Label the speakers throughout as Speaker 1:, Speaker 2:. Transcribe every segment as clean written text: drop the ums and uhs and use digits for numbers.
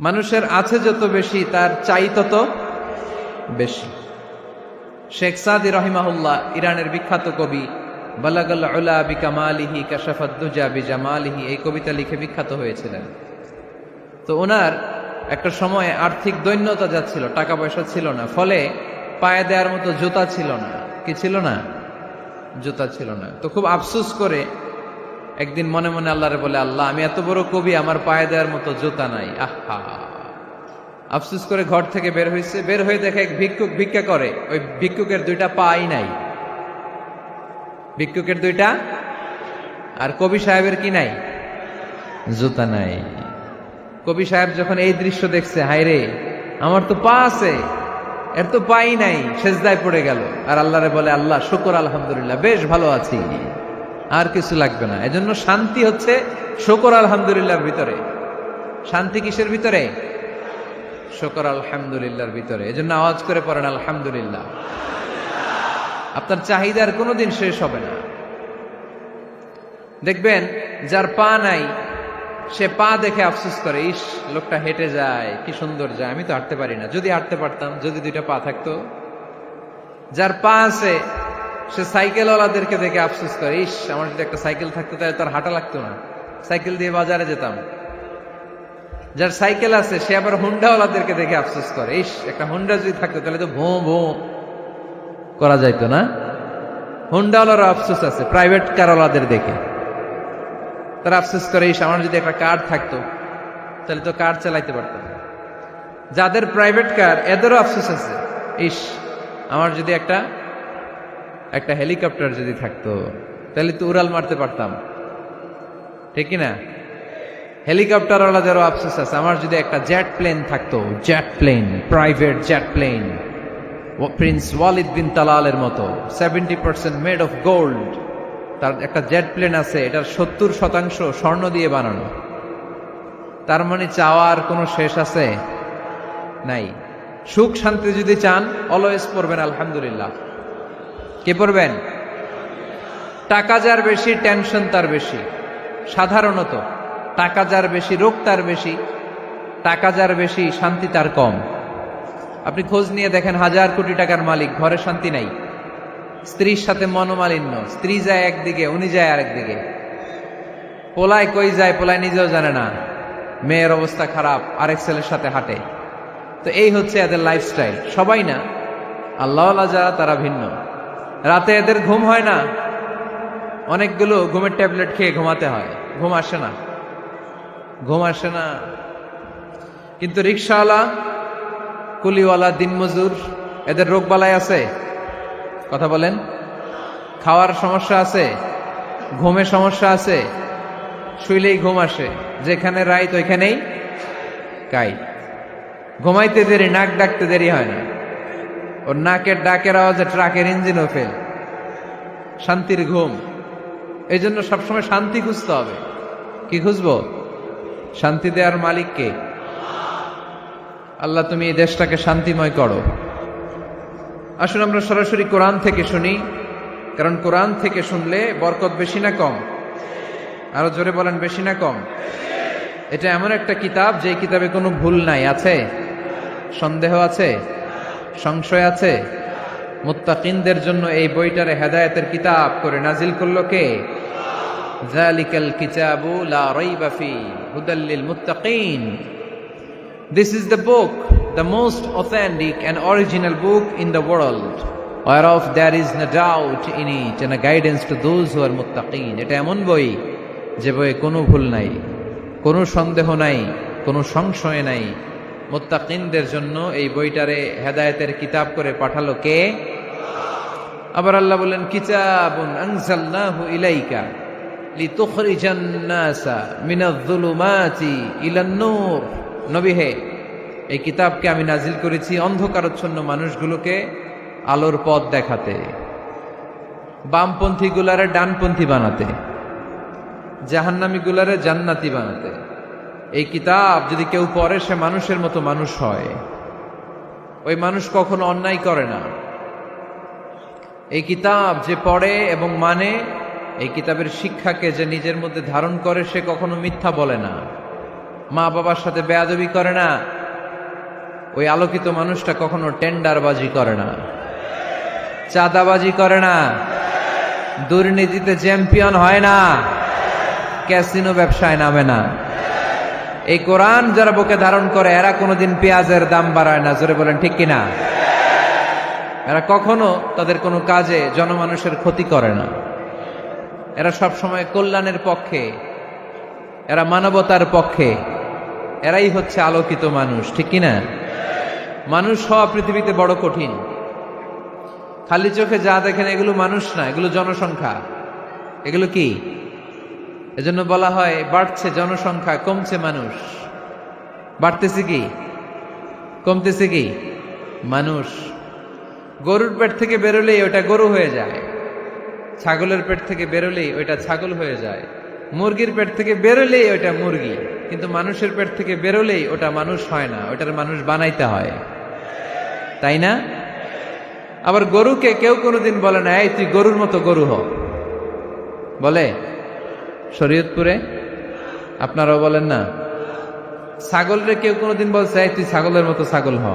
Speaker 1: মানুষের আছে যত বেশি তার চাই তত বেশি। শেখ সাদি রহিমাহুল্লাহ ইরানের বিখ্যাত কবি, বালাগাল উলা বিকামালিহি কাশাফাদ দুজা বিজামালিহি, এই কবিতা লিখে বিখ্যাত হয়েছিলেন। তো ওনার একটা সময়ে আর্থিক দৈন্যতা যাচ্ছিল, টাকা পয়সা ছিল না, ফলে পায়ে দেওয়ার মতো জুতা ছিল না। কি ছিল না? জুতা ছিল না। তো খুব আফসোস করে একদিন মনে মনে আল্লাহরে বলে, আল্লাহ আমি এত বড় কবি, আমার পায়ে দেওয়ার মতো জুতা নাই। আহা, আফসোস করে ঘর থেকে বের হয়েছে। বের হয়ে দেখে এক ভিক্ষুক ভিক্ষা করে, ওই ভিক্ষুকের দুইটা পাই নাই। ভিক্ষুকের দুইটা, আর কবি সাহেবের কি নাই? জুতা নাই। কবি সাহেব যখন এই দৃশ্য দেখছে, হায় রে আমার তো পা আছে, এর তো পাই নাই, সেজদায় পড়ে গেল। আর আল্লাহরে বলে, আল্লাহ শুকর আলহামদুলিল্লাহ, বেশ ভালো আছি, আর কিছু লাগবে না। এজন্য শান্তি হচ্ছে শুকর আলহামদুলিল্লাহর ভিতরে। শান্তি কিসের ভিতরে? শুকর আলহামদুলিল্লাহর ভিতরে। এজন্য আওয়াজ করে পড়েন আলহামদুলিল্লাহ। আপনার চাহিদার কোনোদিন শেষ হবে না। দেখবেন যার পা নাই, সে পা দেখে আফসোস করে, ইস লোকটা হেঁটে যায়, কি সুন্দর যায়, আমি তো হাঁটতে পারি না, যদি হাঁটতে পারতাম, যদি দুইটা পা থাকতো। যার পা আছে সে সাইকেলওয়ালাদেরকে দেখে আফসোস করে, ইস আমার যদি একটা সাইকেল থাকতো তাহলে তার হাঁটা লাগতো না, সাইকেল দিয়ে বাজারে যেতাম। যার সাইকেল আছে সে আবার হুন্ডাওয়ালাদেরকে দেখে আফসোস করে, ইস একটা হুন্ডা যদি থাকতো তাহলে তো ভোঁ ভোঁ করা যাইতো না। হুন্ডাওয়ালারও আফসোস আছে প্রাইভেট কারওয়ালাদের দেখে, তারা আফসোস করে, ইস আমার যদি একটা কার থাকতো তাহলে তো কার চালাইতে পারতাম। যাদের প্রাইভেট কার এদেরও আফসোস আছে, ইস আমার যদি একটা হেলিকপ্টার যদি থাকতো তাহলে তো উড়াল মারতে পারতাম, ঠিক কিনা? হেলিকপ্টারওয়ালাদেরও আফসোস আছে, আমার যদি একটা জেট প্লেন থাকতো, jet plane, private jet plane, prince Walid bin তালালের মতো 70% মেড অফ গোল্ড, তার একটা জেট প্লেন আছে, এটার 70% স্বর্ণ দিয়ে বানানো। তার মানে চাওয়ার কোনো শেষ আছে? নাই। সুখ শান্তি যদি চান, অলওয়েজ পড়বেন আলহামদুলিল্লাহ। কে পড়বেন? টাকা যার বেশি টেনশন তার বেশি। সাধারণত টাকা যার বেশি রোগ তার বেশি, টাকা যার বেশি শান্তি তার কম। আপনি খোঁজ নিয়ে দেখেন, 1000 কোটি টাকার মালিক, ঘরে শান্তি নাই, স্ত্রীর সাথে মনোমালিন্য, স্ত্রী যায় একদিকে, উনি যায় আরেকদিকে, পোলায় কই যায় পোলায় নিজেও জানে না, মেয়ের অবস্থা খারাপ, আরেক ছেলের সাথে হাঁটে। তো এই হচ্ছে এদের লাইফস্টাইল। সবাই না, আল্লাহওয়ালা যারা তারা ভিন্ন। রাতে এদের ঘুম হয় না, অনেকগুলো ঘুমের ট্যাবলেট খেয়ে ঘুমাতে হয়, ঘুম আসে না, ঘুম আসে না। কিন্তু রিক্সাওয়ালা, কুলিওয়ালা, দিনমজুর, এদের রোগ বালাই আছে? কথা বলেন। খাওয়ার সমস্যা আছে, ঘুমের সমস্যা আছে, শুইলেই ঘুম আসে, যেখানে রাইত ওইখানেই কাই। ঘুমাইতে দেরি, নাক ডাকতে দেরি হয় না, ওর নাকের ডাকের আওয়াজে ট্রাকের ইঞ্জিনও ফেল। শান্তির ঘুম। এই জন্য সবসময় শান্তি খুঁজতে হবে। কি খুঁজবো? শান্তি দেওয়ার মালিক কে? আল্লাহ তুমি এই দেশটাকে শান্তিময় করো। আসুন আমরা সরাসরি কোরআন থেকে শুনি, কারণ কোরআন থেকে শুনলে বরকত বেশি না কম? আরো জোরে বলেন, বেশি না কম? এটা এমন একটা কিতাব যে কিতাবে কোনো ভুল নাই। আছে? সন্দেহ আছে? সংশয় আছে? মুত্তাকিনদের জন্য এই বইটারে হেদায়েতের কিতাব করে নাজিল করলো কে? যালিকাল কিতাবু লা রাইবা ফি হুদাল লিল মুত্তাকিন। This is the book, the most authentic and original book in the world, whereof there is no doubt in it, and a guidance to those who are muttaqin. এটা এমন বই যে বইয়ে কোনো ভুল নাই, কোনো সন্দেহ নাই, কোনো সংশয় নাই। মুত্তাকিনদের জন্য এই বইটারে হেদায়েতের কিতাব করে পাঠালো কে? আবার আল্লাহ বলেন, কিতাবুন আনজালনাহু ইলাইকা লিতুখরিজান নাসা মিনায-যুলুমাতি ইলান-নূর। নবী হে, এই কিতাবকে আমি নাজিল করেছি অন্ধকারচ্ছন্ন মানুষগুলোকে আলোর পথ দেখাতে, বামপন্থী গুলারে ডানপন্থী বানাতে, জাহান্নামী গুলারে জান্নাতি বানাতে। এই কিতাব যদি কেউ পড়ে, সে মানুষের মতো মানুষ হয়। ওই মানুষ কখনো অন্যায় করে না। এই কিতাব যে পড়ে এবং মানে, এই কিতাবের শিক্ষাকে যে নিজের মধ্যে ধারণ করে, সে কখনো মিথ্যা বলে না। মা বাবার সাথে বেয়াদবি করে না, ওই আলোকিত মানুষটা কখনো টেন্ডারবাজি করে না, চাঁদাবাজি করে না, দুর্নীতিতে চ্যাম্পিয়ন হয় না, ক্যাসিনো ব্যবসায় নামে না। এই কোরআন যারা বুকে ধারণ করে এরা কোনোদিন পেঁয়াজের দাম বাড়ায় না, জোরে বলেন ঠিক কিনা? এরা কখনো তাদের কোনো কাজে জনমানুষের ক্ষতি করে না, এরা সব সময় কল্যাণের পক্ষে, এরা মানবতার পক্ষে, এরাই হচ্ছে আলোকিত মানুষ, ঠিক কিনা? মানুষ হওয়া পৃথিবীতে বড় কঠিন। খালি চোখে যা দেখেন এগুলো মানুষ না, এগুলো জনসংখ্যা। এগুলো কি? এজন্য বলা হয় বাড়ছে জনসংখ্যা, কমছে মানুষ। বাড়তেছে কি, কমতেছে কি? মানুষ। গরুর পেট থেকে বেরোলেই ওটা গরু হয়ে যায়, ছাগলের পেট থেকে বেরোলেই ওইটা ছাগল হয়ে যায়, মুরগির পেট থেকে বেরোলেই ওইটা মুরগি, কিন্তু মানুষের পেট থেকে বেরোলেই ওটা মানুষ হয় না, ওটার মানুষ বানাইতে হয়, তাই না? আবার গরুকে কেউ কোনোদিন বলে না এই তুই গরুর মতো গরু হ, বলে? শরীয়তপুরে আপনারাও বলেন না? ছাগলরে কেউ কোনোদিন বলছে এই তুই ছাগলের মতো ছাগল হ,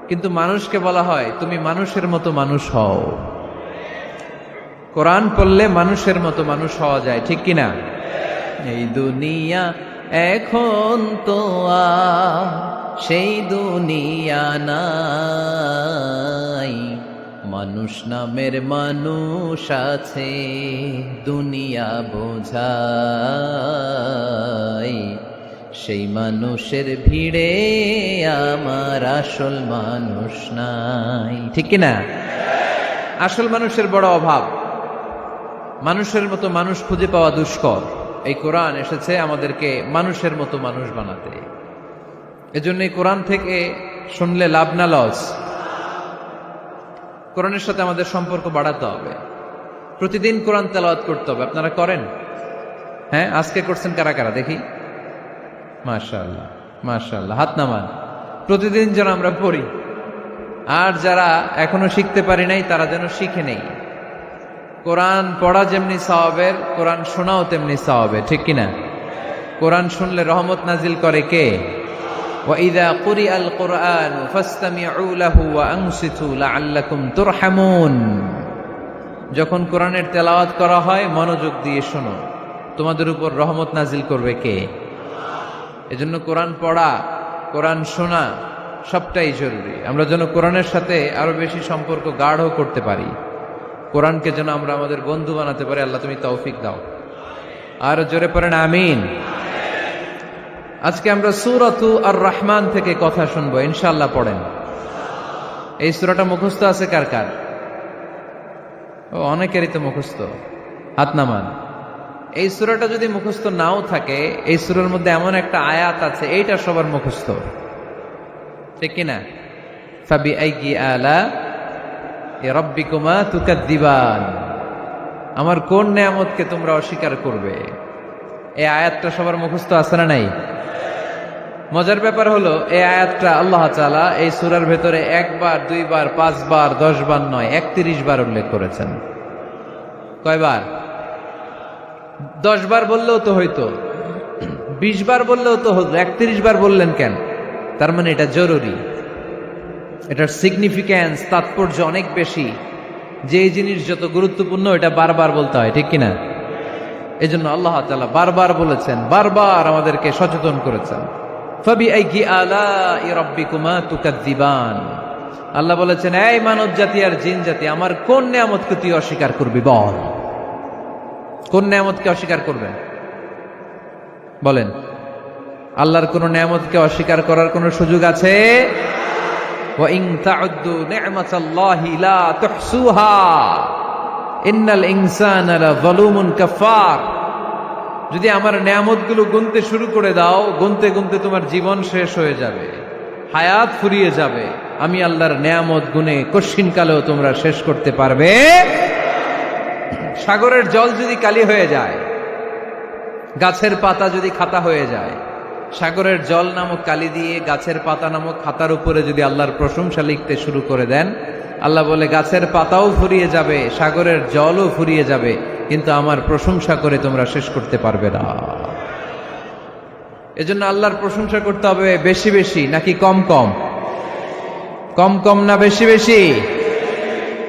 Speaker 1: কিন্তু মানুষকে বলা হয় তুমি মানুষের মতো মানুষ হও। কোরআন পড়লে মানুষের মতো মানুষ হওয়া যায়, ঠিক কিনা? এই দুনিয়া এখন তো আর সেই দুনিয়া নাই, মানুষ নামের মানুষ আছে দুনিয়া বোঝাই, সেই মানুষের ভিড়ে আমার আসল মানুষ নাই, ঠিক কিনা? আসল মানুষের বড় অভাব, মানুষের মতো মানুষ খুঁজে পাওয়া দুষ্কর। এই কোরআন এসেছে আমাদেরকে মানুষের মতো মানুষ বানাতে। এজন্য এই কোরআন থেকে শুনলে লাভ না লস? কোরআনের সাথে আমাদের সম্পর্ক বাড়াতে হবে, প্রতিদিন কোরআন তেলাওয়াত করতে হবে। আপনারা করেন? হ্যাঁ, আজকে করছেন কারা কারা দেখি? মাশাআল্লাহ, মাশাআল্লাহ, হাত নামান। প্রতিদিন যেন আমরা পড়ি, আর যারা এখনো শিখতে পারি নাই তারা যেন শিখে নেই। কোরআন পড়া যেমনি সওয়াবের, কোরআন শোনাও তেমনি সওয়াবের, ঠিক কিনা? কোরআন শুনলে রহমত নাজিল করে কে? وَإِذَا قُرِئَ الْقُرْآنُ فَاسْتَمِعُوا لَهُ وَأَنصِتُوا لَعَلَّكُمْ تُرْحَمُونَ। যখন কোরআনের তেলাওয়াত করা হয় মনোযোগ দিয়ে শোনো, তোমাদের উপর রহমত নাজিল করবে কে? এজন্য কোরআন পড়া, কোরআন শোনা সবটাই জরুরি। আমরা যেন কোরআনের সাথে আরো বেশি সম্পর্ক গাঢ় করতে পারি, কোরআনকে যেন আমরা আমাদের বন্ধু বানাতে পারি। আল্লাহ তুমি তৌফিক দাও। আর জোরে পড়েন আমিন। আজকে আমরা সূরাতু আর রহমান থেকে কথা শুনবো ইনশাআল্লাহ। পড়েন। এই সূরাটা মুখস্থ আছে কার কার? ও, অনেকেরই তো মুখস্থ, হাত নামান। এই সূরাটা যদি মুখস্থ নাও থাকে, এই সূরার মধ্যে এমন একটা আয়াত আছে এইটা সবার মুখস্থ, ঠিক কিনা? ফাবিআইয়ি আলা রাব্বিকুমা তুকাদ্দিবান, আমার কোন নেয়ামতকে তোমরা অস্বীকার করবে? এই আয়াতটা সবার মুখস্থ আছে না নাই? মজার ব্যাপার হলো এই আয়াতটা আল্লাহ তাআলা এই সূরার ভেতরে একবার, দুইবার, 5 বার, 10 বার নয়, 31 বার উল্লেখ করেছেন। কয়বার? 10 বার বললেও তো হইতো, 20 বার বললেও তো হতো, 31 বার বললেন কেন? তার মানে এটা জরুরি, এটার সিগনিফিক্যান্স, তাৎপর্য অনেক বেশি। যে জিনিস যত গুরুত্বপূর্ণ এটা বারবার বলতে হয়, ঠিক কিনা? এই জন্য আল্লাহ তাআলা বারবার বলেছেন, বারবার আমাদেরকে সচেতন করেছেন। ফাবিআইয়ি আলাই রাব্বিকুমা তুকাদ্দিবান, আল্লাহ বলেছেন এই মানব জাতি আর জিন জাতি, আমার কোন নেয়ামতকে তুই অস্বীকার করবি? বল, কোন নেয়ামতকে অস্বীকার করবেন? বলেন। আল্লাহর কোন নেয়ামতকে অস্বীকার করার কোন সুযোগ আছে? ওয়া ইন তাউদ্দু নি'মাতাল্লাহি লা তুহসুহা ইন্নাল ইনসানা লাযালুমুন কাফার। যদি আমার নেয়ামতগুলো গুনতে শুরু করে দাও, গুনতে গুনতে তোমার জীবন শেষ হয়ে যাবে, হায়াত ফুরিয়ে যাবে। আমি আল্লাহর নেয়ামত গুনে কশিনকালেও তোমরা শেষ করতে পারবে। সাগরের জল যদি কালি হয়ে যায়, গাছের পাতা যদি খাতা হয়ে যায়, সাগরের জল নামক কালি দিয়ে গাছের পাতা নামক খাতার উপরে যদি আল্লাহর প্রশংসা লিখতে শুরু করে দেন, আল্লাহ বলে গাছের পাতাও ফুরিয়ে যাবে, সাগরের জলও ফুরিয়ে যাবে, কিন্তু আমার প্রশংসা করে তোমরা শেষ করতে পারবে না। এজন্য আল্লাহর প্রশংসা করতে হবে বেশি বেশি নাকি কম কম? কম কম না বেশি বেশি?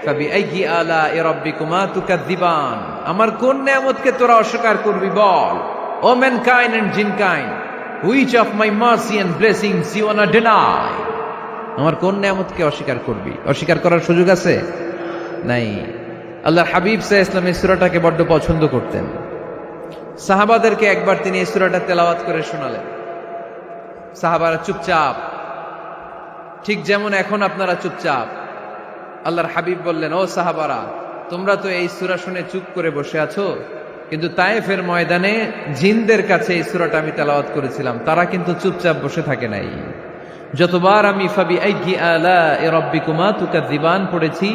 Speaker 1: ফাবিআইয়ি আলাኢ রাব্বিকুমা তুকাযযিবান, আমার কোন নিয়ামতকে তোরা অস্বীকার করবি বল। ও mankind and jinnkind, which of my mercy and blessings you want to deny? আমার কোন নিয়ামতকে অস্বীকার করবি? অস্বীকার করার সুযোগ আছে? নাই। আল্লাহর হাবিব সাল্লাল্লাহু আলাইহি ওয়াসাল্লাম এই সূরাটাকে বড্ড পছন্দ করতেন। সাহাবাদেরকে একবার তিনি এই সূরাটা তেলাওয়াত করে শোনালেন। সাহাবারা চুপচাপ, ঠিক যেমন এখন আপনারা চুপচাপ। আল্লাহর হাবিব বললেন, ও সাহাবারা, তোমরা তো এই সূরা শুনে চুপ করে বসে আছো, কিন্তু তায়েফের ময়দানে জিনদের কাছে এই সূরাটা আমি তেলাওয়াত করেছিলাম, তারা কিন্তু চুপচাপ বসে থাকে নাই। যতবার আমি ফাবিআইয়ি আলাኢ রাব্বিকুমা তুকাযযিবান পড়েছি,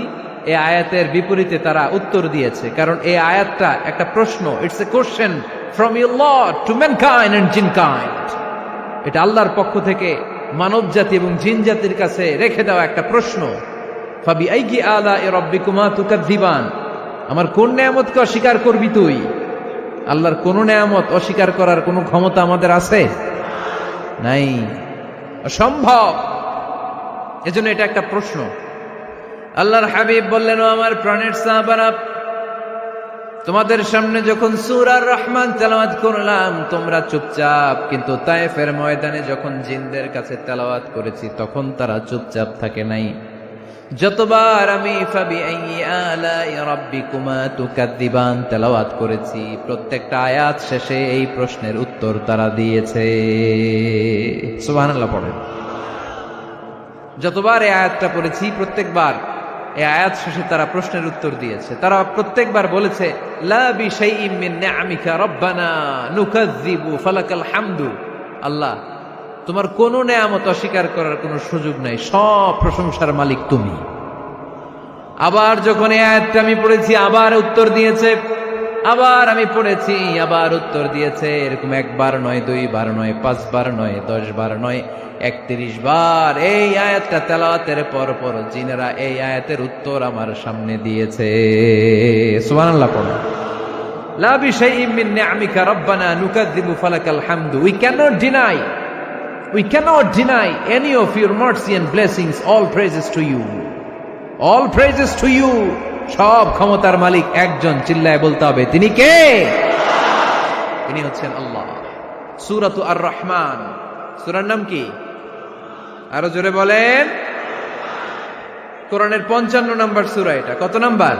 Speaker 1: এই আয়াতের বিপরীতে তারা উত্তর দিয়েছে, কারণ এই আয়াতটা একটা প্রশ্ন। It's a question from your lord to mankind and jinnkind. এটা আল্লাহর পক্ষ থেকে মানব জাতি এবং জিন জাতির কাছে রেখে দেওয়া একটা প্রশ্ন। ফাবিআইয়ি আলাኢ রাব্বিকুমা তুকাযযিবান, আমার কোন নিয়ামতকে অস্বীকার করবি তুই? আল্লাহর কোন নিয়ামত অস্বীকার করার কোন ক্ষমতা আমাদের আছে? নাই, অসম্ভব। এজন্য এটা একটা প্রশ্ন। আল্লাহর হাবিব বললেন, ও আমার প্রাণের সাহাবারা, তোমাদের সামনে যখন সূরা আর রহমান তেলাওয়াত করলাম তোমরা চুপচাপ, কিন্তু তায়েফের ময়দানে যখন জিনদের কাছে তেলাওয়াত করেছি তখন তারা চুপচাপ থাকে নাই। যতবার আমি ফাবিআইয়ি আলাኢ রাব্বিকুমা তুকাযযিবান তেলাওয়াত করেছি, প্রত্যেকটা আয়াত শেষে এই প্রশ্নের উত্তর তারা দিয়েছে। সুবহানাল্লাহ পড়েন। যতবার এই আয়াতটা পড়েছি প্রত্যেকবার এই আয়াত শেষে তারা প্রশ্নের উত্তর দিয়েছে। তারা প্রত্যেকবার বলেছে, লা বিশাইইম মিন নিআমিকা রাব্বানা নুকাযযিবু ফালাকাল হামদু। আল্লাহ, তোমার কোন নিয়ামত অস্বীকার করার কোনো সুযোগ নাই, সব প্রশংসার মালিক তুমি। আবার যখন এই আয়াতটা আমি পড়েছি আবার উত্তর দিয়েছে, আবার আমি পড়েছি আবার উত্তর দিয়েছে। এরকম একবার নয়, দুইবার নয়, 5 বার নয়, 10 বার নয়, 31 বার এই আয়াতটা তেলাওয়াতের পর পর জিনেরা এই আয়াতের উত্তর আমার সামনে দিয়েছে। সুবহানাল্লাহ পড়ো। লা বিশাইইম মিন নিআমিকা রাব্বানা নুকাযযিবু ফালাকাল হামদু। We cannot deny any of your mercy and blessings. All praises to you. All praises to you. সব ক্ষমতার মালিক একজন, চিল্লায় বলতে হবে, তিনি কে? তিনি হচ্ছেন আল্লাহ। সূরাতু আর রহমান, সূরার নাম কি? আরো জোরে বলেন। কোরআনের 55 নম্বর সূরা এটা। কত নাম্বার?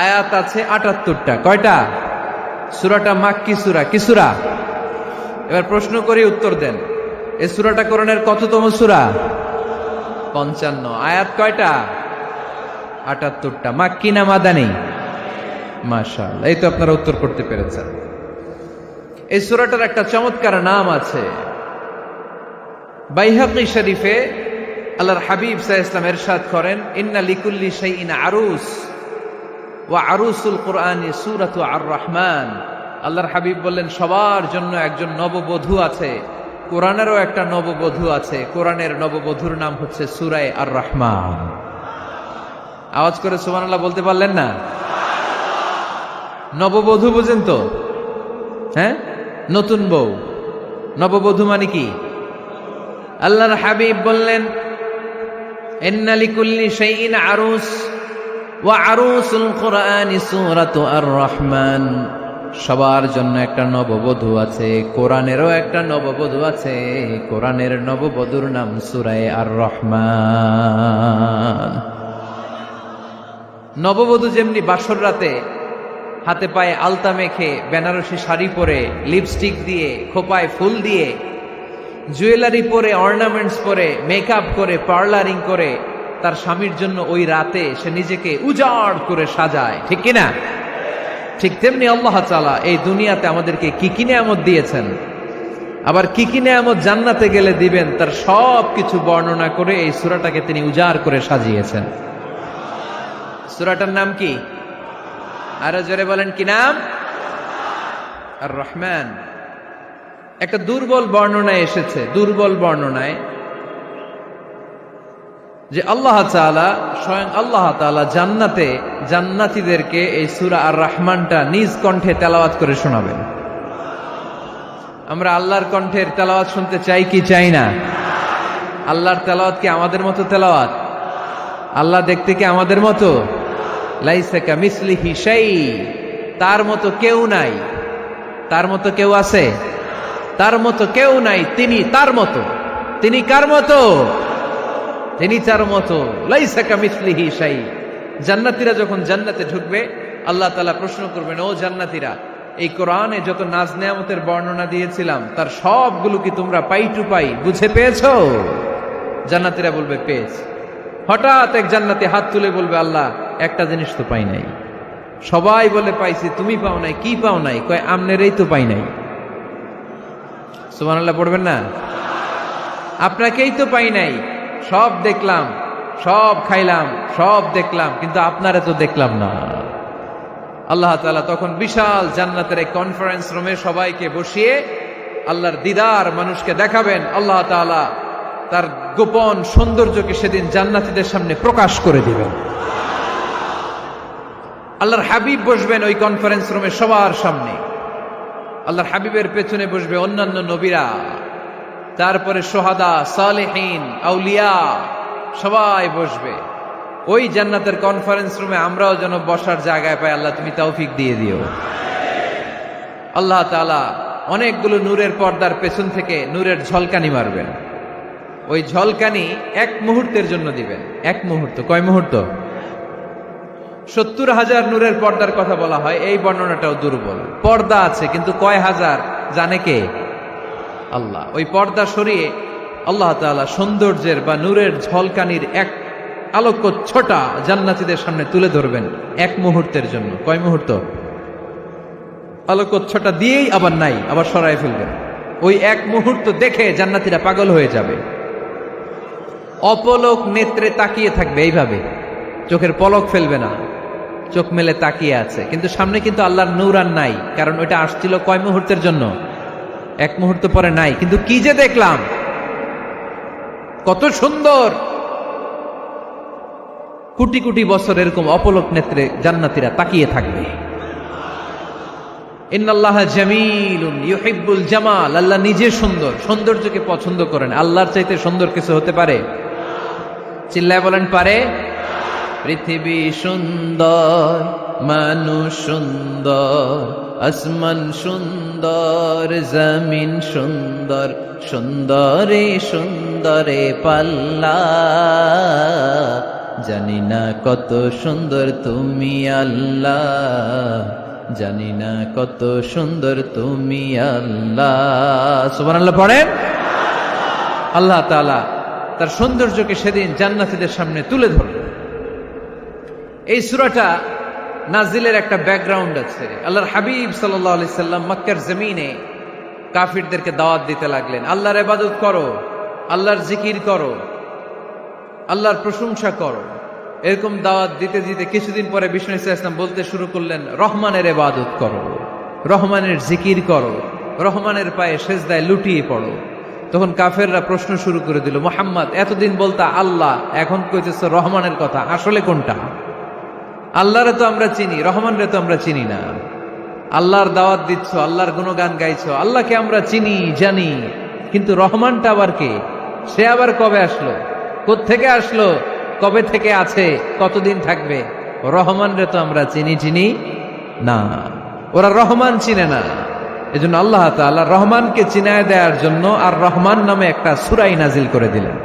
Speaker 1: আয়াত আছে 78টা। কয়টা? সূরাটা মাক্কি সূরা। কি সূরা? এবার প্রশ্ন করি, উত্তর দেন। এই সূরাটা কোরআনের কততম সূরা? 55। আয়াত কয়টা? 78টা। মাক্কি না মাদানী? মাশাআল্লাহ, এই তো আপনারা উত্তর করতে পেরেছেন। এই সূরাটার একটা চমৎকার নাম আছে। বাইহাকী শরীফে আল্লাহর হাবিব সাল্লাল্লাহু আলাইহি ওয়াসাল্লাম ইরশাদ করেন, ইন্না লিকুল্লি শাইইন আরুস ওয়া আরুসুল কুরআনি সূরাতু আর রহমান। আল্লাহর হাবিব বললেন, সবার জন্য একজন নববধূ আছে, কোরআনেরও একটা নববধূ আছে। কোরআনের নববধূর নাম হচ্ছে সূরা আর রহমান। আওয়াজ করে সুবহানাল্লাহ বলতে পারলেন না? নববধূ বুঝেন তো? হ্যাঁ, নতুন বউ। নববধূ মানে কি? আল্লাহর হাবিব বললেন, ইন্না লিকুল্লি শাইইন আরুস ওয়া আরুসুল কুরআনি সূরাতু আর রহমান। সবার জন্য একটা নববধূ আছে, কোরআনেরও একটা নববধূ আছে। কোরআনের নববধূর নাম সূরা আর রহমান। নববধূ যেমনি বাসর রাতে হাতে পায়ে আলতা মেখে, বেনারসি শাড়ি পরে, লিপস্টিক দিয়ে, খোপায় ফুল দিয়ে, জুয়েলারি পরে, অর্নামেন্টস পরে, মেকআপ করে, পার্লারিং করে তার স্বামীর জন্য ওই রাতে সে নিজেকে উজাড় করে সাজায়, ঠিক কিনা? ঠিক তেমনি আল্লাহ তাআলা এই দুনিয়াতে আমাদেরকে কি কি নিয়ামত দিয়েছেন, আবার কি কি নিয়ামত জান্নাতে গেলে দিবেন, তার সব কিছু বর্ণনা করে এই সূরাটাকে তিনি উজাড় করে সাজিয়েছেন। সূরাটার নাম কি? আরো জোরে বলেন, কি নাম? আর রহমান। একটা দুর্বল বর্ণনায় এসেছে, দুর্বল বর্ণনায়, যে আল্লাহ তাআলা, স্বয়ং আল্লাহ তাআলা জান্নাতে জান্নাতীদেরকে এই সূরা আর রহমানটা নিজ কণ্ঠে তেলাওয়াত করে শোনাবেন। আমরা আল্লাহর কণ্ঠের তেলাওয়াত শুনতে চাই কি চাই না? আল্লাহর তেলাওয়াত কি আমাদের মতো তেলাওয়াত? আল্লাহ দেখতে কি আমাদের মতো? লাইসা কামিসলিহি শাই, তার মতো কেউ নাই। তার মতো কেউ আছে? তার মতো কেউ নাই। তিনি তার মতো। তিনি কার মতো? তিনি তার মতো। লাইসা কামিসলিহি শাই। জান্নাতীরা যখন জান্নাতে ঢুকবে, আল্লাহ তাআলা প্রশ্ন করবেন, ও জান্নাতীরা, এই কোরআনে যত নাজ নেয়ামতের বর্ণনা দিয়েছিলাম তার সবগুলো কি তোমরা পাই টু পাই বুঝে পেয়েছো? জান্নাতীরা বলবে পেয়েছি। হঠাৎ এক জান্নাতি হাত তুলে বলবে, আল্লাহ একটা জিনিস তো পাই নাই। সবাই বলে পাইছি, তুমি পাও নাই। কি পাও নাই? কয় আমনেরই তো পাই নাই। সুবহানাল্লাহ পড়বেন না? আপনাকেই তো পাই নাই। সব দেখলাম, সব খাইলাম, সব দেখলাম, কিন্তু আপনারে তো দেখলাম না। আল্লাহ তাআলা তখন বিশাল জান্নাতের এক কনফারেন্স রুমে সবাইকে বসিয়ে আল্লাহর দিদার মানুষকে দেখাবেন। আল্লাহ তাআলা তার গোপন সৌন্দর্যকে সেদিন জান্নাতীদের সামনে প্রকাশ করে দিবেন। আল্লাহর হাবিব বসবেন ওই কনফারেন্স রুমে সবার সামনে। আল্লাহর হাবিবের পেছনে বসবে অন্যান্য নবীরা, তারপরে সোহাদা, সালেহীন, আউলিয়া সবাই বসবে। ওই জান্নাতের কনফারেন্স রুমে আমরাও যেন বসার জায়গায় পাই, আল্লাহ তুমি তৌফিক দিয়ে দিও। আল্লাহ তাআলা অনেকগুলো নূরের পর্দার পেছন থেকে নূরের ঝলকানি মারবেন। ওই ঝলকানি এক মুহূর্তের জন্য দিবেন। এক মুহূর্ত। কয় মুহূর্ত? 70,000 নূরের পর্দার কথা বলা হয়, এই বর্ণনাটাও দুর্বল। পর্দা আছে কিন্তু কয় হাজার জানে কে? আল্লাহ। ওই পর্দা সরিয়ে আল্লাহ তাআলা সৌন্দর্যের বা নূরের ঝলকানির এক আলোকচ্ছটা জান্নাতীদের সামনে তুলে ধরবেন এক মুহূর্তের জন্য। কয় মুহূর্ত? আলোকচ্ছটা দিয়েই আবার নাই, আবার সরায় ফেলবেন। ওই এক মুহূর্ত দেখে জান্নাতীরা পাগল হয়ে যাবে, অপলক নেত্রে তাকিয়ে থাকবে। এইভাবে চোখের পলক ফেলবে না, চোখ মেলে তাকিয়ে আছে। কিন্তু সামনে কিন্তু আল্লাহর নূর আর নাই, কারণ ওইটা আসছিল কয় মুহূর্তের জন্য? এক মুহূর্ত পরে নাই। কিন্তু কি যে দেখলাম, কত সুন্দর! কোটি কোটি বছর এরকম অপলক নেত্রে জান্নাতীরা তাকিয়ে থাকবে। ইন্নাল্লাহা জামিলুন ইউহিব্বুল জামাল। আল্লাহ নিজে সুন্দর, সৌন্দর্যকে পছন্দ করেন। আল্লাহর চাইতে সুন্দর কিছু হতে পারে? চিল্লায় বলেন পারে? পৃথিবী সুন্দর, মানুষ সুন্দর, আসমান সুন্দর, জমিন সুন্দর, সুন্দরে সুন্দরে পাল্লা। জানি না কত সুন্দর তুমি আল্লাহ, জানি না কত সুন্দর তুমি আল্লাহ। সুবহানাল্লাহ পড়েন। আল্লাহ তাআলা তার সৌন্দর্যকে সেদিন জান্নাতীদের সামনে তুলে ধরবেন। এই সূরাটা নাজিলের একটা ব্যাকগ্রাউন্ড আছে। আল্লাহর হাবিব সাল্লাল্লাহু আলাইহি সাল্লাম মক্কার জমিনে কাফিরদেরকে দাওয়াত দিতে লাগলেন, আল্লাহর ইবাদত করো, আল্লাহর জিকির করো, আল্লাহর প্রশংসা করো। এরকম দাওয়াত দিতে দিতে কিছুদিন পরে বিষ্ণু সাল্লাল্লাহু আলাইহি ওয়াসাল্লাম বলতে শুরু করলেন, রহমানের ইবাদত করো, রহমানের জিকির করো, রহমানের পায়ে সেজদায় লুটিয়ে পড়ো। তখন কাফেররা প্রশ্ন শুরু করে দিল, মুহাম্মদ এতদিন বলতা আল্লাহ, এখন কইতেছো রহমানের কথা, আসলে কোনটা? আল্লাহরে তো আমরা চিনি, রহমানরে তো আমরা চিনি না। আল্লাহর দাওয়াত দিচ্ছ, আল্লাহর গুণগান গাইছো, আল্লাহকে আমরা চিনি জানি, কিন্তু রহমানটা আবার কে? সে আবার কবে আসলো, কোত্থেকে আসলো, কবে থেকে আছে, কতদিন থাকবে? রহমানরে তো আমরা চিনি না। ওরা রহমান চিনে না। এজন্য আল্লাহ তাআলা রহমানকে চিনায় দেওয়ার জন্য আর রহমান নামে একটা সূরাই নাজিল করে দিলেন।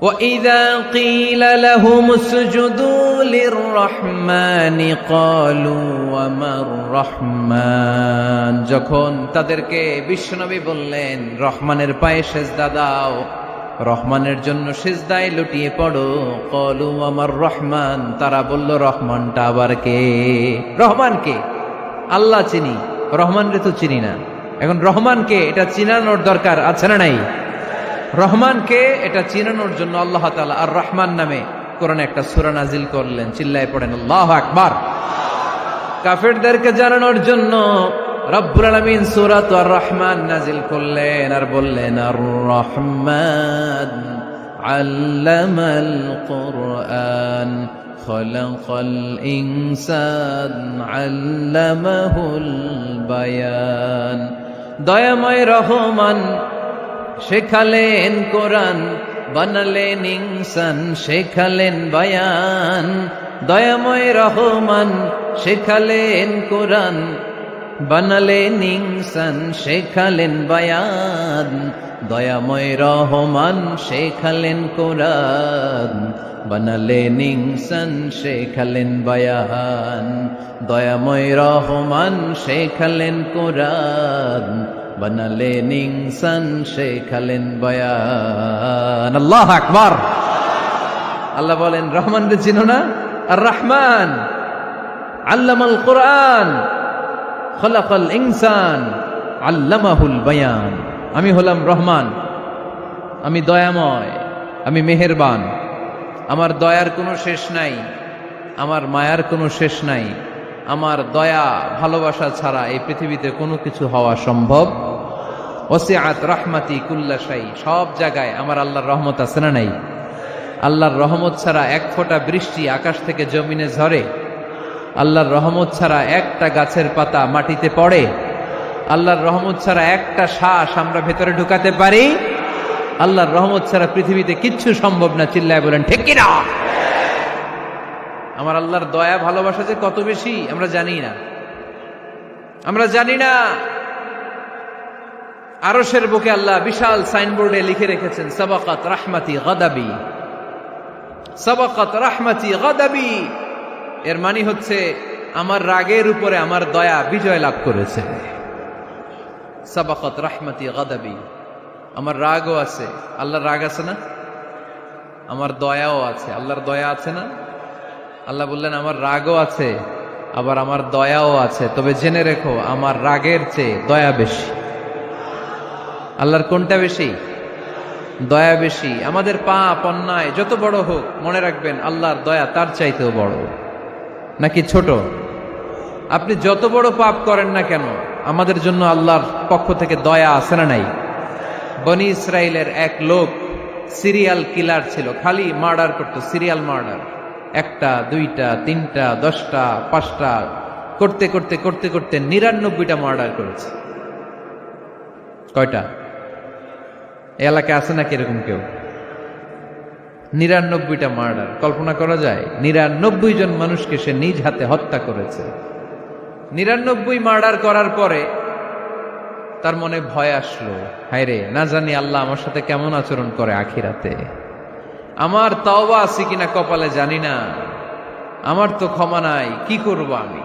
Speaker 1: وَإِذَا قِيلَ لَهُمُ اسْجُدُوا لِلرَّحْمَنِ قَالُوا وَمَا الرَّحْمَنُ। যখন তাদেরকে বিশ্বনবী বললেন রহমানের পায়ে সেজদা দাও, রহমানের জন্য সেজদায় লুটিয়ে পড়ো, ক্বালু ওয়ামার রহমান, তারা বলল রহমানটা আবার কে? রহমান কে? আল্লাহ চিনি, রহমানরে তো চিনি না। এখন রহমানকে এটা চিনানোর দরকার আছে না নাই? রহমানকে এটা চিনানোর জন্য আল্লাহ তাআলা আর রহমান নামে কোরআনে একটা সূরা নাজিল করলেন। চিল্লায়ে পড়েন আল্লাহু আকবার। কাফেরদেরকে জানানোর জন্য রব্বুল আলামিন সূরাত আর রহমান নাজিল করলেন আর বললেন, আর রহমান আল্লামাল কুরআন খলাকাল ইনসান আল্লামাহুল বায়ান। দয়াময় রহমান শেখালেন কোরআন, বানালেন ইনসান শেখালেন বায়ান। দয়াময় রহমান শেখালেন কোরআন, বানালেন ইনসান শেখালেন বায়ান। দয়াময় রহমান শেখালেন কোরআন, বানালেন ইনসান শেখালেন বায়ান। দয়াময় রহমান শেখালেন কোরআন, বানালেন ইনসান শেখালেন বায়ান। আল্লাহু আকবার। আল্লাহ বলেন রহমান রে চিনো না? আর রহমান আল্লামাল কোরআন, খলাকাল ইনসান আল্লামাহুল বায়ান। আমি হলাম রহমান, আমি দয়াময়, আমি মেহেরবান। আমার দয়ার কোনো শেষ নাই, আমার মায়ার কোনো শেষ নাই। আমার দয়া ভালোবাসা ছাড়া এই পৃথিবীতে কোনো কিছু হওয়া সম্ভব। ওসিআত রাহমাতি কুল্লা শাই। সব জায়গায় আমার আল্লাহর রহমত আছে না নাই? আল্লাহর রহমত ছাড়া এক ফোঁটা বৃষ্টি আকাশ থেকে জমিনে ঝরে? আল্লাহর রহমত ছাড়া একটা গাছের পাতা মাটিতে পড়ে? আল্লাহর রহমত ছাড়া একটা শ্বাস আমরা ভেতরে ঢুকাতে পারি? আল্লাহর রহমত ছাড়া পৃথিবীতে কিচ্ছু সম্ভব না। চিল্লায় বলেন ঠিক কিনা? আমার আল্লাহর দয়া ভালোবাসা যে কত বেশি আমরা জানি না, আমরা জানি না। আরশের বুকে আল্লাহ বিশাল সাইনবোর্ডে লিখে রেখেছেন সাবাকাত রাহমাতি গাদাবি, সাবাকাত রাহমাতি গাদাবি। এর মানে হচ্ছে আমার রাগের উপরে আমার দয়া বিজয় লাভ করেছে। সাবাকাত রাহমাতি গাদাবি। আমার রাগও আছে, আল্লাহর রাগ আছে না? আমার দয়াও আছে, আল্লাহর দয়া আছে না? আল্লাহ বললেন আমার রাগও আছে, আবার আমার দয়াও আছে। তবে জেনে রেখো আমার রাগের চেয়ে দয়া বেশি। আল্লাহর কোনটা বেশি? দয়া বেশি। আমাদের পাপ অন্যায় যত বড় হোক, মনে রাখবেন আল্লাহর দয়া তার চাইতেও বড়। নাকি ছোট? আপনি যত বড় পাপ করেন না কেন, আমাদের জন্য আল্লাহর পক্ষ থেকে দয়া আছে না নাই? বনি ইসরাইলের এক লোক সিরিয়াল কিলার ছিল, খালি মার্ডার করতো, সিরিয়াল মার্ডার। একটা, দুইটা, তিনটা, 10টা, 5টা করতে করতে করতে করতে 99টা মার্ডার করেছে। কয়টা? এলাকায় আছে নাকি এরকম কেউ? 99টা মার্ডার। কল্পনা করা যায়? 99 জন মানুষকে সে নিজ হাতে হত্যা করেছে। 99 মার্ডার করার পরে তার মনে ভয় আসলো, হায় রে, না জানি আল্লাহ আমার সাথে কেমন আচরণ করে আখিরাতে। আমার তওবা আছে কিনা কপালে জানি না, আমার তো ক্ষমা নাই, কি করব আমি?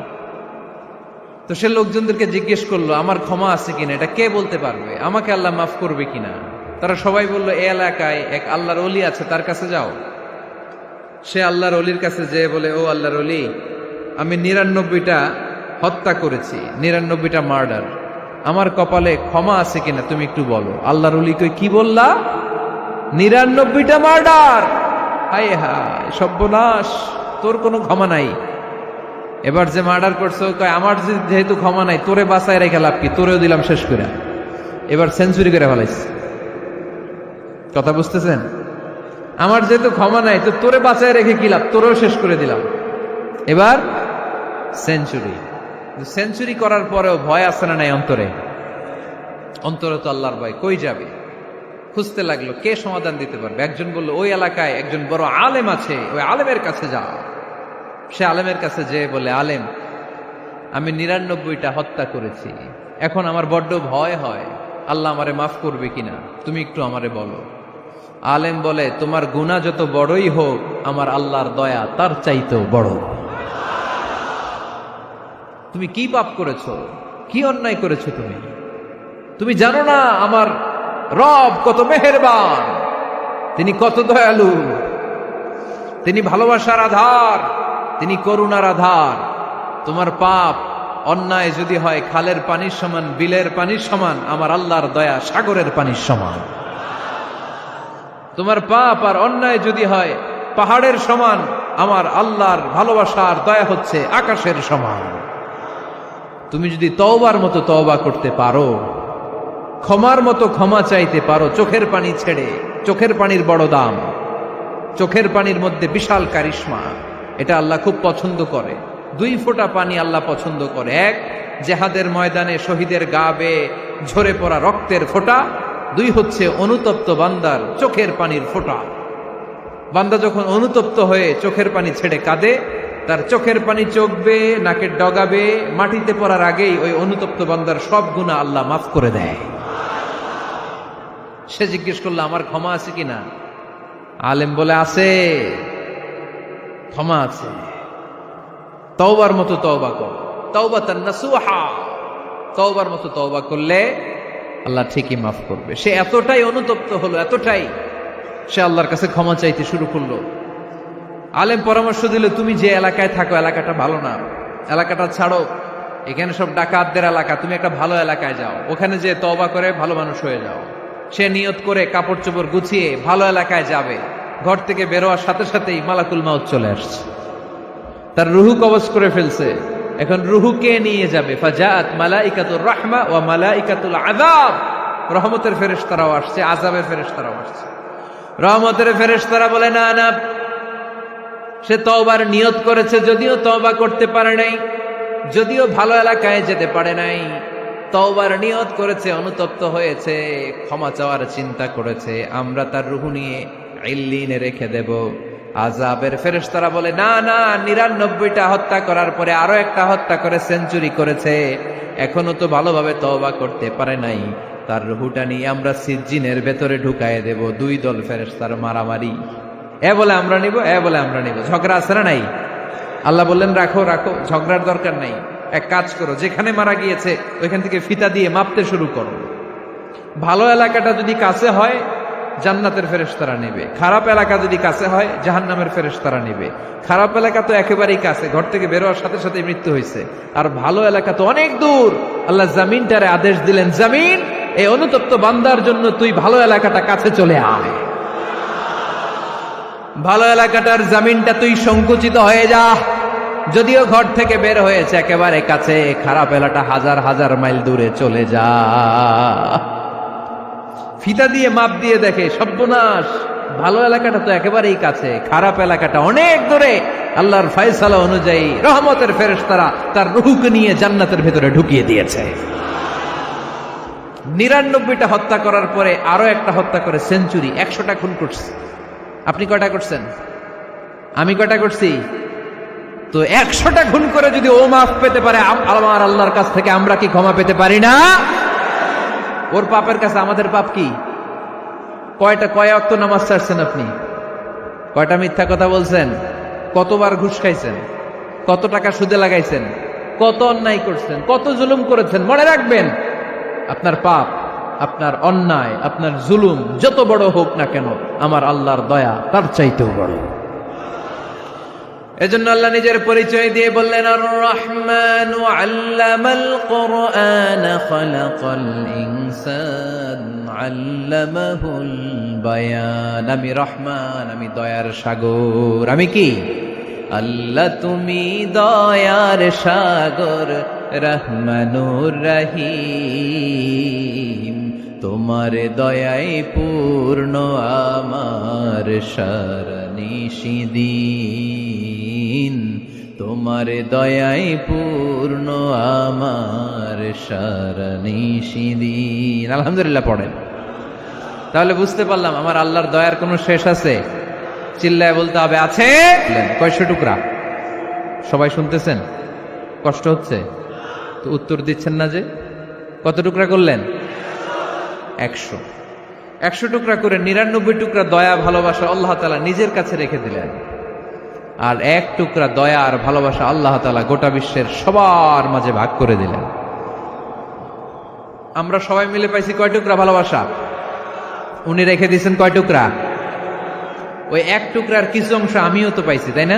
Speaker 1: তো সে লোকজনদেরকে জিজ্ঞেস করলো আমার ক্ষমা আছে কিনা, এটা কে বলতে পারবে? আমাকে আল্লাহ মাফ করবে কিনা? তারা সবাই বললো এই এলাকায় এক আল্লাহর ওলি আছে, তার কাছে যাও। সে আল্লাহর ওলির কাছে যেয়ে বলে, ও আল্লাহর ওলি, আমি 99টা হত্যা করেছি, 99টা মার্ডার, আমার কপালে ক্ষমা আছে কিনা তুমি একটু বলো। আল্লাহর ওলি কই, কি বললা? 99টা মার্ডার? হায় হায় সর্বনাশ, তোর কোনো ক্ষমা নাই। এবার যে মার্ডার করছো কয় আমার যেহেতু ক্ষমা নাই, তোরে বাঁচায় রেখে লাভ কি, তোরেও দিলাম শেষ করে। এবার সেঞ্চুরি করে ফেলাইছে। কথা বুঝতেছেন? আমার যেহেতু ক্ষমা নাই, তো তোরে বাঁচায় রেখে কি লাভ, তোরেও শেষ করে দিলাম। এবার সেঞ্চুরি। সেঞ্চুরি করার পরেও ভয় আছে না নাই অন্তরে? অন্তরে তো আল্লাহর ভয়। কই যাবে? খুঁজতে লাগলো কে সমাধান দিতে পারবে। একজন বলল ওই এলাকায় একজন বড় আলেম আছে, ওই আলেমের কাছে যাও। সে আলেমের কাছে যেয়ে বলে, আলেম, আমি 99টা হত্যা করেছি, এখন আমার বড্ড ভয় হয়, আল্লাহ আমারে মাফ করবে কিনা, তুমি একটু আমারে বলো। আলেম বলে, তোমার গুনাহ যত বড়ই হোক, আমার আল্লাহর দয়া তার চাইতেও বড়। তুমি কি পাপ করেছো, কি অন্যায় করেছো তুমি? তুমি জানো না আমার রব কত মেহেরবান, তিনি কত দয়ালু, তিনি ভালোবাসার আধার, তিনি করুণার আধার। তোমার পাপ অন্যায় যদি হয় খালের পানির সমান, বিলের পানির সমান, আমার আল্লাহর দয়া সাগরের পানির সমান। তোমার পাপ আর অন্যায় যদি হয় পাহাড়ের সমান, আমার আল্লাহর ভালোবাসার দয়া হচ্ছে আকাশের সমান। তুমি যদি তওবার মতো তওবা করতে পারো, ক্ষমার মতো ক্ষমা চাইতে পারো, চোখের পানি ছেড়ে, চোখের পানির বড় দাম, চোখের পানির মধ্যে বিশাল কারিশমা, এটা আল্লাহ খুব পছন্দ করে। 2 ফোঁটা পানি আল্লাহ পছন্দ করে। এক, জেহাদের ময়দানে শহীদের গা বেয়ে ঝরে পড়া রক্তের ফোঁটা। 2 হচ্ছে অনুতপ্ত বান্দার চোখের পানির ফোঁটা। বান্দা যখন অনুতপ্ত হয়ে চোখের পানি ছেড়ে কাঁদে, তার চোখের পানি চোখ বেয়ে নাকের ডগা বেয়ে মাটিতে পড়ার আগেই ওই অনুতপ্ত বান্দার সব গুনাহ আল্লাহ মাফ করে দেয়। সে জিজ্ঞেস করলো, আমার ক্ষমা আছে কিনা? আলেম বলে, আছে, ক্ষমা আছে। তওবার মতো তওবা কর, তাওবাতান নাসুহা। তওবার মতো তওবা করলে আল্লাহ ঠিকই মাফ করবে। সে এতটাই অনুতপ্ত হলো, এতটাই, সে আল্লাহর কাছে ক্ষমা চাইতে শুরু করলো। আলেম পরামর্শ দিল, তুমি যে এলাকায় থাকো এলাকাটা ভালো না, এলাকাটা ছাড়ো, এখানে সব ডাকাতদের এলাকা, তুমি একটা ভালো এলাকায় যাও, ওখানে যে তওবা করে ভালো মানুষ হয়ে যাও। সে নিয়ত করে কাপড় চোপড় গুছিয়ে ভালো এলাকায় যাবে। ঘর থেকে বেরোয়ার সাথে সাথেই মালাকুল মাউত চলে আসছে, তার রুহু কবজ করে ফেলছে। এখন রুহু কে নিয়ে যাবে? ফাজাআত মালাইকাতুর রাহমা ওয়া মালাইকাতুল আযাব। রহমতের ফেরেশতারাও আসছে, আযাবের ফেরেশতারাও আসছে। রহমতের ফেরেশতারা বলে, না না, সে তওবার নিয়ত করেছে, যদিও তওবা করতে পারে নাই, যদিও ভালো এলাকায় যেতে পারে নাই, তওবার নিয়ত করেছে, অনুতপ্ত হয়েছে, ক্ষমা চাওয়ার চিন্তা করেছে, আমরা তার রুহু নিয়ে ইল্লিনে রেখে দেব। আযাবের ফেরেশতারা বলে, না না, 99টা হত্যা করার পরে আরো একটা হত্যা করে সেঞ্চুরি করেছে, এখনো তো ভালোভাবে তওবা করতে পারে নাই, তার রুহুটা নিয়ে আমরা সিজ্জিনের ভেতরে ঢুকায় দেব। 2 দল ফেরেশতার মারামারি, এ বলে আমরা নিব, এ বলে আমরা নিব। ঝগড়া আছে না নাই? আল্লাহ বললেন, রাখো রাখো, ঝগড়ার দরকার নাই। এক কাজ করো, যেখানে মারা গিয়েছে ওইখান থেকে ফিতা দিয়ে মাপতে শুরু করো। ভালো এলাকাটা যদি কাছে হয় জান্নাতের ফেরেশতারা নেবে, খারাপ এলাকা যদি কাছে হয় জাহান্নামের ফেরেশতারা নেবে। খারাপ এলাকা তো একেবারেই কাছে, ঘর থেকে বেরোয়ার সাথে সাথে মৃত্যু হয়েছে। আর ভালো এলাকা তো অনেক দূর। আল্লাহ জামিনটারে আদেশ দিলেন, জামিন, এই অনুতপ্ত বান্দার জন্য তুই ভালো এলাকাটা কাছে চলে আয়। ভালো এলাকাটার জামিনটা তুই সংকুচিত হয়ে যা। যদিও ঘর থেকে বের হয়েছে একেবারে কাছে, খারাপ এলাকা হাজার হাজার মাইল দূরে চলে যা। ফিতা দিয়ে মাপ দিয়ে দেখে, সর্বনাশ, ভালো এলাকাটা তো একেবারেই কাছে, খারাপ এলাকাটা অনেক দূরে। আল্লাহর ফয়সালা অনুযায়ী রহমতের ফেরেশতারা তার রূহকে নিয়ে জান্নাতের ভেতরে ঢুকিয়ে দিয়েছে। 99টা হত্যা করার পরে আরো একটা হত্যা করে সেঞ্চুরি, 100টা খুন করছে। আপনি কয়টা করছেন? আমি কয়টা করছি? তো 100টা খুন করে যদি ও মাফ পেতে পারে আমার আল্লাহর কাছ থেকে, আমরা কি ক্ষমা পেতে পারি না? ওর পাপের কাছে আমাদের পাপ কি? কয় ওয়াক্ত নামাজ ছাড়ছেন আপনি? কয়টা মিথ্যা কথা বলছেন? কতবার ঘুষ খাইছেন? কত টাকা সুদে লাগাইছেন? কত অন্যায় করছেন? কত জুলুম করেছেন? মনে রাখবেন, আপনার পাপ, আপনার অন্যায়, আপনার জুলুম যত বড় হোক না কেন, আমার আল্লাহর দয়া তার চাইতেও বড়। এজন্য আল্লাহ নিজের পরিচয় দিয়ে বললেন, আর রহমান আল্লামাল কুরআন খালাকাল ইনসান আল্লামাহুল বায়ান। আমি রহমান, আমি দয়ার সাগর। আমি কি? আল্লাহ তুমি দয়ার সাগর, রহমানুর রহিম। তোমার দয়ায় পূর্ণ আমার সারানিশিদিন, তোমার দয়ায় পূর্ণ আমার সারানিশিদিন। আলহামদুলিল্লাহ পড়েন। তাহলে বুঝতে পারলাম আমার আল্লাহর দয়ার কোনো শেষ আছে? চিল্লায় বলতে হবে, আছে। কয়শো টুকরা? সবাই শুনতেছেন? কষ্ট হচ্ছে তো উত্তর দিচ্ছেন না যে? কত টুকরা করলেন? 100। 100 টুকরা করে 99 টুকরা দয়া ভালোবাসা আল্লাহ তাআলা নিজের কাছে রেখে দিলেন। আর 1 টুকরা দয়া আর ভালোবাসা আল্লাহ তাআলা গোটা বিশ্বের সবার মাঝে ভাগ করে দিলেন। আমরা সবাই মিলে পাইছি কয় টুকরা ভালোবাসা? উনি রেখে দিয়েছেন কয় টুকরা? ওই 1 টুকরার কিছু অংশ আমিও তো পাইছি, তাই না?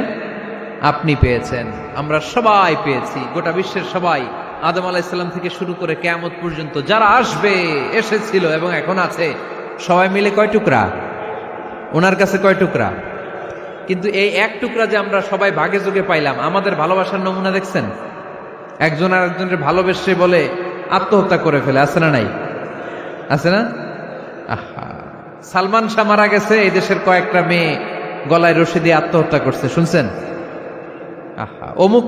Speaker 1: আপনি পেয়েছেন, আমরা সবাই পেয়েছি, গোটা বিশ্বের সবাই, আদম আলাইহিস সালাম থেকে শুরু করে কিয়ামত পর্যন্ত যারা আসবে, এসেছিল এবং এখন আছে, সবাই মিলে কয় টুকরা? ওনার কাছে কয় টুকরা? কিন্তু এই 1 টুকরা যে আমরা সবাই ভাগে যোগে পাইলাম, আমাদের ভালোবাসার নমুনা দেখছেন? একজন আর একজনের ভালোবেসে বলে আত্মহত্যা করে ফেলে, আছে না নাই? আছে না? আহা, সালমান শাহ মারা গেছে, এই দেশের কয়েকটা মেয়ে গলায় রশি দিয়ে আত্মহত্যা করছে, শুনছেন? আহা, অমুক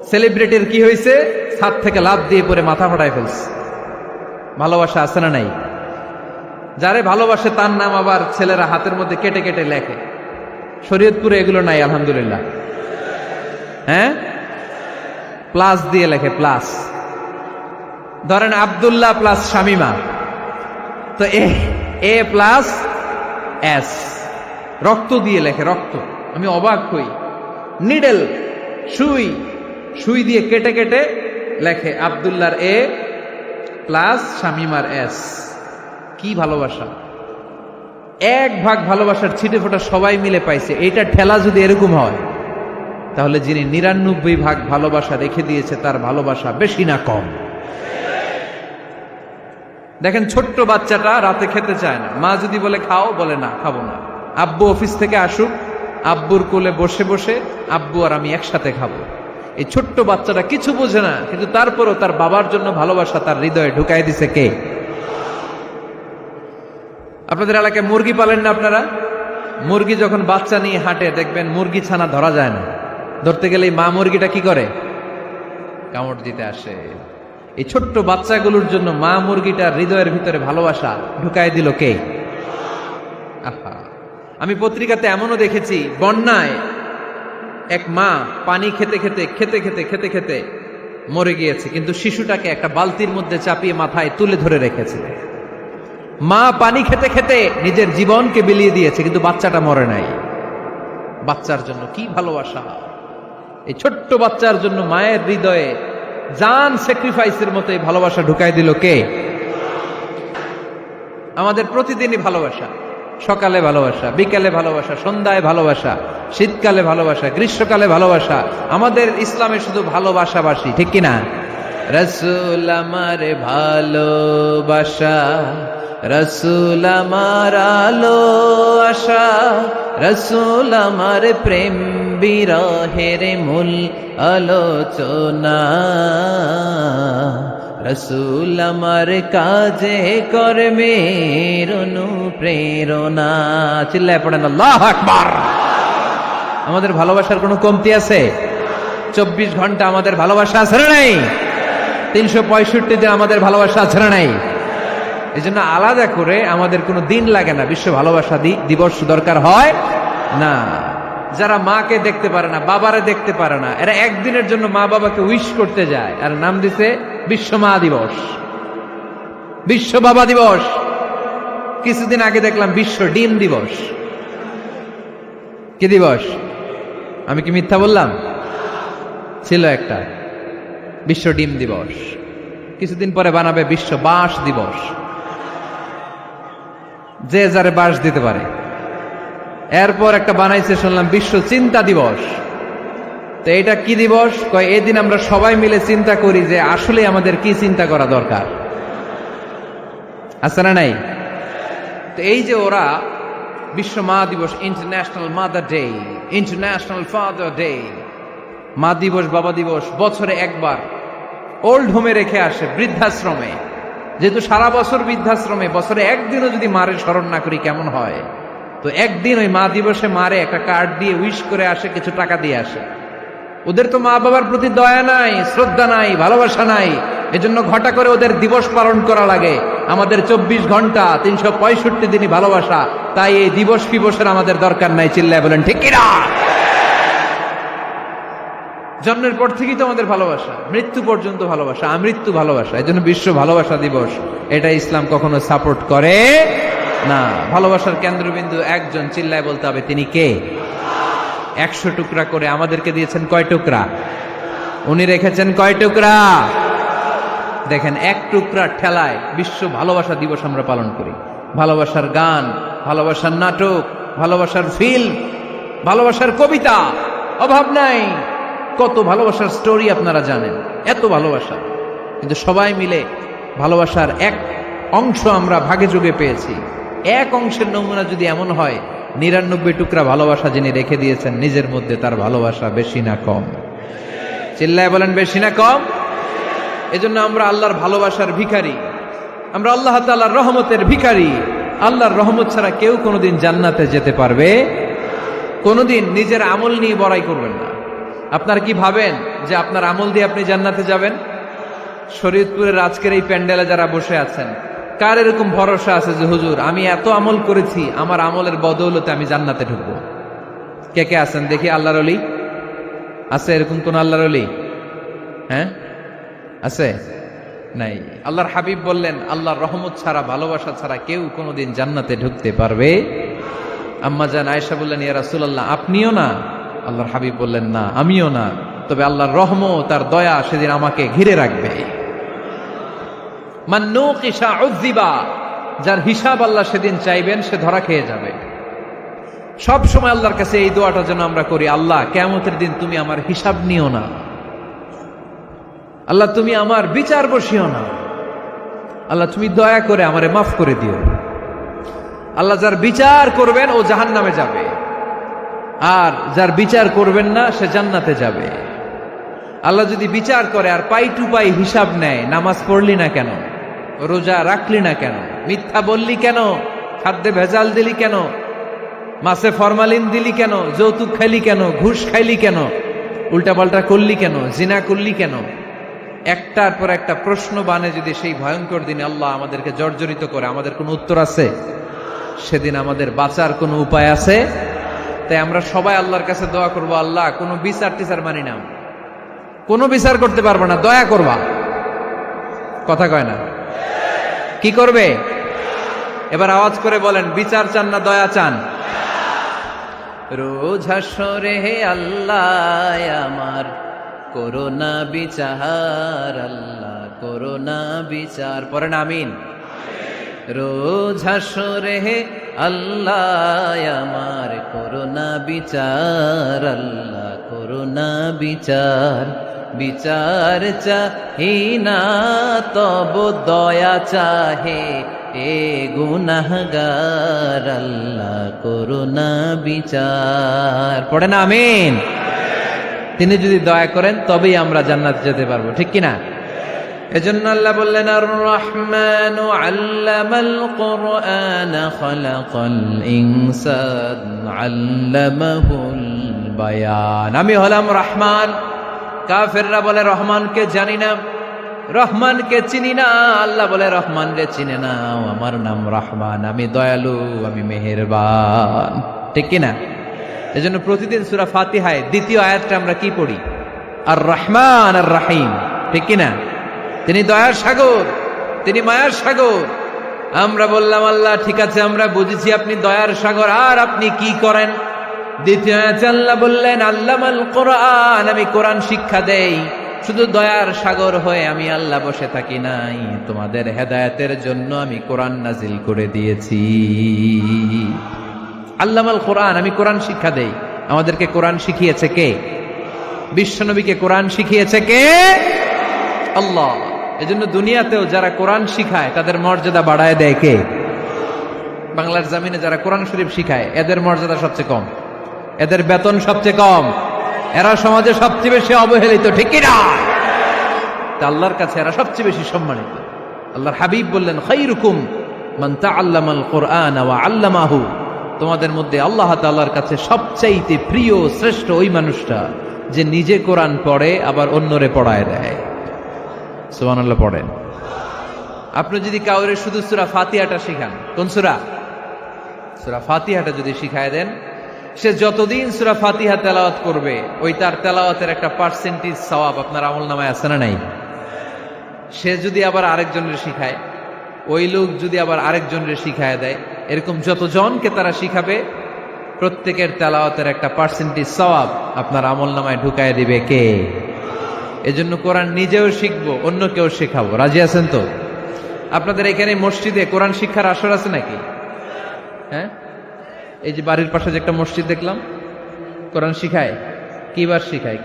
Speaker 1: সেলিব্রিটির কি হয়েছে, ছাদ থেকে লাফ দিয়ে পরে মাথা ফাটায় ফেলছে। ভালোবাসা আছে না নাই? যারে ভালোবাসে তার নাম আবার ছেলেরা হাতের মধ্যে কেটে কেটে লেখে। শরীয়তপুরে এগুলো নাই আলহামদুলিল্লাহ। হ্যাঁ, প্লাস দিয়ে লেখে, প্লাস। ধরেন আব্দুল্লাহ প্লাস শামিমা, তো এ প্লাস এস, রক্ত দিয়ে লেখে, রক্ত। আমি অবাক হই, নিডেল, সুই, সুই দিয়ে কেটে কেটে লেখে আব্দুল্লাহর এ প্লাস শামিমার এস। কি ভালোবাসা! এক ভাগ ভালোবাসার ছিটে ফোটা সবাই মিলে পাইছে। এইটা ঠেলা যদি এরকম হয়, তাহলে যিনি ৯৯ ভাগ ভালোবাসা রেখে দিয়েছে তার ভালোবাসা বেশি না কম? দেখেন, ছোট্ট বাচ্চাটা রাতে খেতে চায় না, মা যদি বলে খাও, বলে না, খাবো না। আব্বু অফিস থেকে আসুক, আব্বুর কোলে বসে বসে আব্বু আর আমি একসাথে খাবো। এই ছোট্ট বাচ্চাটা কিছু বোঝে না, কিন্তু তারপরও তার বাবার জন্য ভালোবাসা তার হৃদয়ে ঢুকাই দিছে কে? আপনাদের এলাকায় মুরগি পালেন না আপনারা? মুরগি যখন বাচ্চা নিয়ে হাঁটে, দেখবেন মুরগি ছানা ধরা যায় না। ধরতে গেলে মা মুরগিটা কি করে? কামড় দিতে আসে। এই ছোট্ট বাচ্চাগুলোর জন্য মা মুরগিটার হৃদয়ের ভিতরে ভালোবাসা ঢুকাই দিল কে? আহা, আমি পত্রিকাতে এমনও দেখেছি, বন্যায় এক মা পানি খেতে খেতে খেতে খেতে খেতে খেতে মরে গিয়েছে, কিন্তু শিশুটাকে একটা বালতির মধ্যে চাপিয়ে মাথায় তুলে ধরে রেখেছে। মা পানি খেতে খেতে নিজের জীবনকে বিলিয়ে দিয়েছে, কিন্তু বাচ্চাটা মরে নাই। বাচ্চার জন্য কি ভালোবাসা! এই ছোট্ট বাচ্চার জন্য মায়ের হৃদয়ে জান স্যাক্রিফাইসের মতো এই ভালোবাসা ঢুকাই দিল কে? আমাদের প্রতিদিনই ভালোবাসা, সকালে ভালোবাসা, বিকালে ভালোবাসা, সন্ধ্যায় ভালোবাসা, শীতকালে ভালোবাসা, গ্রীষ্মকালে ভালোবাসা। আমাদের ইসলামে শুধু ভালোবাসাবাসী, ঠিক কিনা? রাসূল আমার ভালোবাসা, রাসূল আমার আলো আশা, রাসূল আমার প্রেম বিরহের মূল আলোচনা, রাসূল আমার কাজে কর্মের অনুপ্রেরণা। চিল্লায় পড়েন আল্লাহু আকবার। আমাদের ভালোবাসার কোনো কমতি আছে? 24 ঘন্টা আমাদের ভালোবাসা আছে না নাই? 365 দিন আমাদের ভালোবাসা আছে না নাই? এই জন্য আলাদা করে আমাদের কোনো দিন লাগে না, বিশ্ব ভালোবাসা দিবস দরকার হয় না। যারা মাকে দেখতে পারে না, বাবারে দেখতে পারে না, এরা একদিনের জন্য মা বাবাকে উইশ করতে যায়, আর নাম দিছে বিশ্ব মা দিবস, বিশ্ব বাবা দিবস। কিছুদিন আগে দেখলাম বিশ্ব ডিম দিবস। কি দিবস? আমি কি মিথ্যা বললাম? ছিল একটা বিশ্ব ডিম দিবস। কিছুদিন পরে বানাবে বিশ্ব বাঁশ দিবস, যে যারে বাঁশ দিতে পারে। এরপর একটা বানাইছে শুনলাম বিশ্ব চিন্তা দিবস। তো এটা কি দিবস? কয় এই দিন আমরা সবাই মিলে চিন্তা করি যে আসলে আমাদের কি চিন্তা করা দরকার, আছে না নাই? তো এই যে ওরা বিশ্ব মা দিবস, international mother day, international father day, মা দিবস, বাবা দিবস, বছরে একবার ওল্ড হোমে রেখে আসে, বৃদ্ধাশ্রমে। যেহেতু সারা বছর বৃদ্ধাশ্রমে, বছরে একদিনও যদি মারে স্মরণ না করি কেমন হয়? তো একদিন ওই মা দিবসে মারে একটা কার্ড দিয়ে উইশ করে আসে, কিছু টাকা দিয়ে আসে। ওদের তো মা বাবার প্রতি দয়া নাই, শ্রদ্ধা নাই, ভালোবাসা নাই, এজন্য ঘটা করে ওদের দিবস পালন করা লাগে। আমাদের 24 ঘন্টা 365 দিনই ভালোবাসা, তাই এই দিবস ফিবসের আমাদের দরকার নাই। চিল্লায় বলেন ঠিক কিনা? জন্মের পর থেকেই তো আমাদের ভালোবাসা, মৃত্যু পর্যন্ত ভালোবাসা, আমৃত্যু ভালোবাসা। এই জন্য বিশ্ব ভালোবাসা দিবস, এটা ইসলাম কখনো সাপোর্ট করে না। ভালোবাসার কেন্দ্রবিন্দু একজন, চিল্লায় বলতে হবে তিনি কে? 100 টুকরা করে আমাদেরকে দিয়েছেন কয় টুকরা? উনি রেখেছেন কয় টুকরা? দেখেন, এক টুকরা ঠেলায় বিশ্ব ভালোবাসা দিবস আমরা পালন করি। ভালোবাসার গান, ভালোবাসার নাটক, ভালোবাসার ফিল্ম, ভালোবাসার কবিতা, অভাব নাই। কত ভালোবাসার স্টোরি আপনারা জানেন, এত ভালোবাসা। কিন্তু সবাই মিলে ভালোবাসার এক অংশ আমরা ভাগে যোগে পেয়েছি। এক অংশের নমুনা যদি এমন হয়, 99 টুকরা ভালোবাসা যিনি রেখে দিয়েছেন নিজের মধ্যে, তার ভালোবাসা বেশি না কম? চিল্লায় বলেন বেশি না কম? এজন্য আমরা আল্লাহর ভালোবাসার ভিখারি, আমরা আল্লাহ তাআলার রহমতের ভিখারি। আল্লাহর রহমত ছাড়া কেউ কোনোদিন জান্নাতে যেতে পারবে? কোনোদিন নিজের আমল নিয়ে বড়াই করবেন না। আপনারা কি ভাবেন যে আপনার আমল দিয়ে আপনি জান্নাতে যাবেন? শরীয়তপুরের আজকের এই প্যান্ডেলে যারা বসে আছেন, কার এরকম ভরসা আছে যে হুজুর আমি এত আমল করেছি, আমার আমলের বদৌলতে আমি জান্নাতে ঢুকবো? কে কে আছেন দেখি? আল্লাহর ওলি আছে? এরকম কোন আল্লাহর ওলি? হ্যাঁ, আছে? নাই। আল্লাহর হাবিব বললেন, আল্লাহর রহমত ছাড়া, ভালোবাসা ছাড়া কেউ কোনোদিন জান্নাতে ঢুকতে পারবে? আম্মা জান আয়েশা বললেন, ইয়া রাসূলুল্লাহ আপনিও না? আল্লাহর হাবিব বললেন, না আমিও না, তবে আল্লাহর রহমত তার দয়া সেদিন আমাকে ঘিরে রাখবে। মান নুকিশা উযিবা, যার হিসাব আল্লাহ সেদিন চাইবেন সে ধরা খেয়ে যাবে। সব সময় আল্লাহর কাছে এই দোয়াটা যেন আমরা করি, আল্লাহ কিয়ামতের দিন তুমি আমার হিসাব নিও না, আল্লাহ তুমি আমার বিচার বসিও না, আল্লাহ তুমি দয়া করে আমারে মাফ করে দিও। আল্লাহ যার বিচার করবেন ও জাহান্নামে যাবে, আর যার বিচার করবেন না সে জান্নাতে যাবে। আল্লাহ যদি বিচার করে আর পাই টু পাই হিসাব নেয়, নামাজ পড়লি না কেন, রোজা রাখলি না কেন, মিথ্যা বললি কেন, খাদ্যে ভেজাল দিলি কেন, মাছে ফরমালিন দিলি কেন, যৌতুক খাইলি কেন, ঘুষ খাইলি কেন, উল্টাপাল্টা করলি কেন, জিনা করলি কেন, একটার পর একটা প্রশ্ন বানে যদি সেই ভয়ঙ্কর দিনে আল্লাহ আমাদেরকে জর্জরিত করে, আমাদের কোনো উত্তর আছে? সেদিন আমাদের বাঁচার কোনো উপায় আছে? তাই আমরা সবাই আল্লাহর কাছে দোয়া করবো, আল্লাহ কোনো বিচার টিচার মানি না, কোনো বিচার করতে পারবো না, দয়া করবা। কথা কয় না? কি করবে? এবার আওয়াজ করে বলেন, বিচার চান না দয়া চান? রোজ হাসরে হে আল্লাহ আমার করোনা বিচার, আল্লাহ করোনা বিচার, পড়েন আমিন। রোজ হাসরে হে আল্লাহ আমার করোনা বিচার, আল্লাহ করোনা বিচার, বিচার চাহি না তব দয়া চাহে এ গুনাহগার, আল্লাহ করোনা বিচার, পড়েন আমিন। তিনি যদি দয়া করেন তবেই আমরা জান্নাত যেতে পারবো, ঠিক কিনা? এজন্য আল্লাহ বললেন, আর রহমানু আল্লামাল কুরআন খালাকাল ইনসান আল্লামাহুল বায়ান। আমি হলাম রহমান। কাফেররা বলে রহমানকে জানি না, রহমানকে চিনি না। আল্লাহ বলে রহমান রে চিনে না, আমার নাম রহমান, আমি দয়ালু, আমি মেহেরবান, ঠিক কিনা? এজন্য প্রতিদিন সূরা ফাতিহায় দ্বিতীয় আয়াতটা আমরা কি পড়ি? আর রহমান আর রাহিম, ঠিক কিনা? তিনি দয়ার সাগর, তিনি মায়ার সাগর। আমরা বললাম, আল্লাহ ঠিক আছে আমরা বুঝেছি আপনি দয়ার সাগর, আর আপনি কি করেন? দ্বিতীয় আয়াতে আল্লাহ বললেন, আল্লামাল কোরআন, আমি কোরআন শিক্ষা দেই। শুধু দয়ার সাগর হয়ে আমি আল্লাহ বসে থাকি নাই, তোমাদের হেদায়েতের জন্য আমি কোরআন নাজিল করে দিয়েছি। আল্লামাল কোরআন, আমি কোরআন শিক্ষা দেই। আমাদেরকে কোরআন শিখিয়েছে কে? বিশ্বনবীকে কোরআন শিখিয়েছে কে? আল্লাহ। এজন্য দুনিয়াতেও যারা কোরআন শিখায় তাদের মর্যাদা বাড়ায় দেয় কে? বাংলার জমিনে যারা কোরআন শরীফ শিখায় এদের মর্যাদা সবচেয়ে কম, এদের বেতন সবচেয়ে কম, এরা সমাজে সবচেয়ে বেশি অবহেলিত, ঠিক কিনা? আল্লাহর কাছে এরা সবচেয়ে বেশি সম্মানিত। আল্লাহর হাবিব বললেন, খায়রুকুম মান তাআল্লামাল কুরআন ওয়া আল্লামাহু, তোমাদের মধ্যে আল্লাহ তাআলার কাছে সবচাইতে প্রিয় শ্রেষ্ঠ ওই মানুষটা যে নিজে কোরআন পড়ে আবার অন্যরে পড়ায় দেয়। সুবহানাল্লাহ পড়েন। আপনি যদি কাউরে শুধু সূরা ফাতিহাটা শিখান, কোন সূরা? সূরা ফাতিহাটা যদি শিখায় দেন, সে যতদিন সূরা ফাতিহা তেলাওয়াত করবে ওই তার তেলাওয়াতের একটা পার্সেন্টেজ সওয়াব আপনার আমলনামায় আছে না নাই? সে যদি আবার আরেকজনের শিখায়, ওই লোক যদি আবার আরেকজনের শিখায় দেয়, এরকম যতজনকে তারা শিখাবে প্রত্যেকের তেলাওয়াতের একটা পার্সেন্টেজ সওয়াব আপনার আমলনামায় ঢুকায় দিবে কে? এজন্য কোরআন নিজেও শিখবো, অন্যকেও শেখাবো। রাজি আছেন তো? আপনাদের এখানে মসজিদে কোরআন শিক্ষার আসর আছে নাকি? হ্যাঁ, এই যে বাড়ির পাশে যে একটা মসজিদ দেখলাম, কোরআন শিখায়। কিবার শিখায়?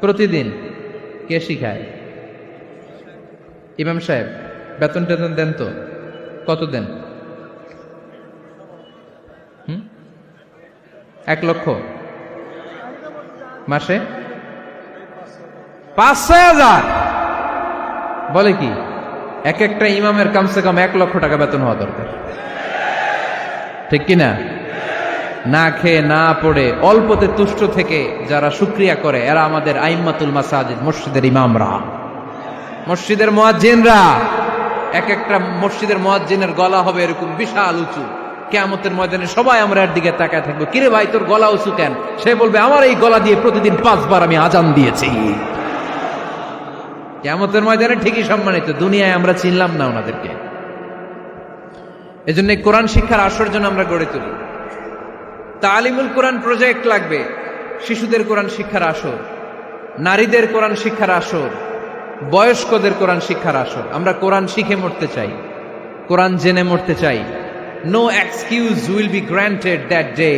Speaker 1: প্রতিদিন। কে শিখায়? ইমাম সাহেব। বেতন টেতন দেন তো? কত দেন? 1 লক্ষ মাসে? 5-6 হাজার? বলে কি? এক একটা ইমামের কমসে কম 1 লক্ষ টাকা বেতন হওয়া দরকার, ঠিক কিনা? না খেয়ে না পড়ে অল্পতে তুষ্ট থেকে যারা শুকরিয়া করে এরা আমাদের আইম্মাতুল মাসাজিদ, মসজিদের ইমামরা, মসজিদের মুয়াজ্জিনরা। এক একটা মসজিদের মুয়াজ্জিনের গলা হবে এরকম বিশাল উঁচু। কিয়ামতের ময়দানে সবাই আমরা এর দিকে তাকায় থাকবো, কিরে ভাই তোর গলা উঁচু কেন? সে বলবে আমার এই গলা দিয়ে প্রতিদিন 5 বার আমি আজান দিয়েছি। কিয়ামতের ময়দানে ঠিকই সম্মানিত, দুনিয়ায় আমরা চিনলাম না ওনাদেরকে। এজন্য কোরআন শিক্ষার আসর জন্য আমরা গড়ে তুলি। তালিমুল কোরআন প্রজেক্ট লাগবে, শিশুদের কোরআন শিক্ষার আসর, নারীদের কোরআন শিক্ষার আসর, বয়স্কদের কোরআন শিক্ষার আসর। আমরা কোরআন শিখে মরতে চাই, কোরআন জেনে মরতে চাই। No excuse will be granted that day.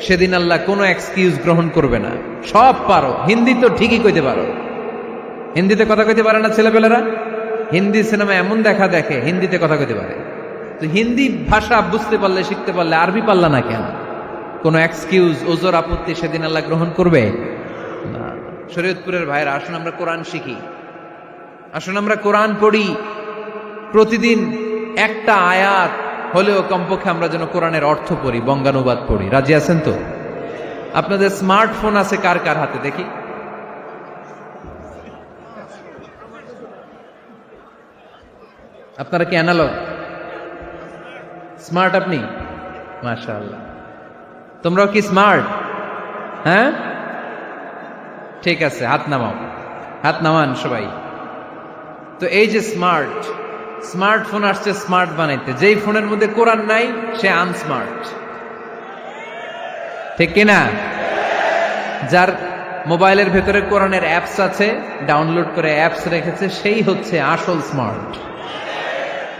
Speaker 1: সেদিন আল্লাহ কোনো এক্সকিউজ গ্রহণ করবে না। সব পারো, হিন্দি তো ঠিকই কইতে পারো, হিন্দিতে কথা কইতে পারে না ছেলেপেলেরা? হিন্দি সিনেমা এমন দেখা দেখে হিন্দিতে কথা কইতে পারে। তো হিন্দি ভাষা বুঝতে পারলে, শিখতে পারলে আরবি পারলা না কেন? কোনো এক্সকিউজ, ওজোর, আপত্তি সেদিন আল্লাহ গ্রহণ করবে না। শরীয়তপুরের ভাইরা, আসুন আমরা কোরআন শিখি, আসুন আমরা কোরআন পড়ি। প্রতিদিন একটা আয়াত হলেও কমপক্ষে আমরা যেন কোরআনের অর্থ পড়ি, বঙ্গানুবাদ পড়ি। রাজি আছেন তো? আপনাদের স্মার্টফোন আছে কার কার হাতে দেখি? আপনারা কি অ্যানালগ? স্মার্ট আপনি? মাশাআল্লাহ। তোমরাও কি স্মার্ট? হ্যাঁ, ঠিক আছে, হাত নামাও, হাত নামান সবাই। তো এই যে স্মার্টফোন আসছে স্মার্ট বানাইতে, যেই ফোনের মধ্যে কোরআন নাই সে আনস্মার্ট, ঠিক কিনা? যার মোবাইলের ভেতরে কোরআনের অ্যাপস আছে, ডাউনলোড করে অ্যাপস রেখেছে, সেই হচ্ছে আসল smart.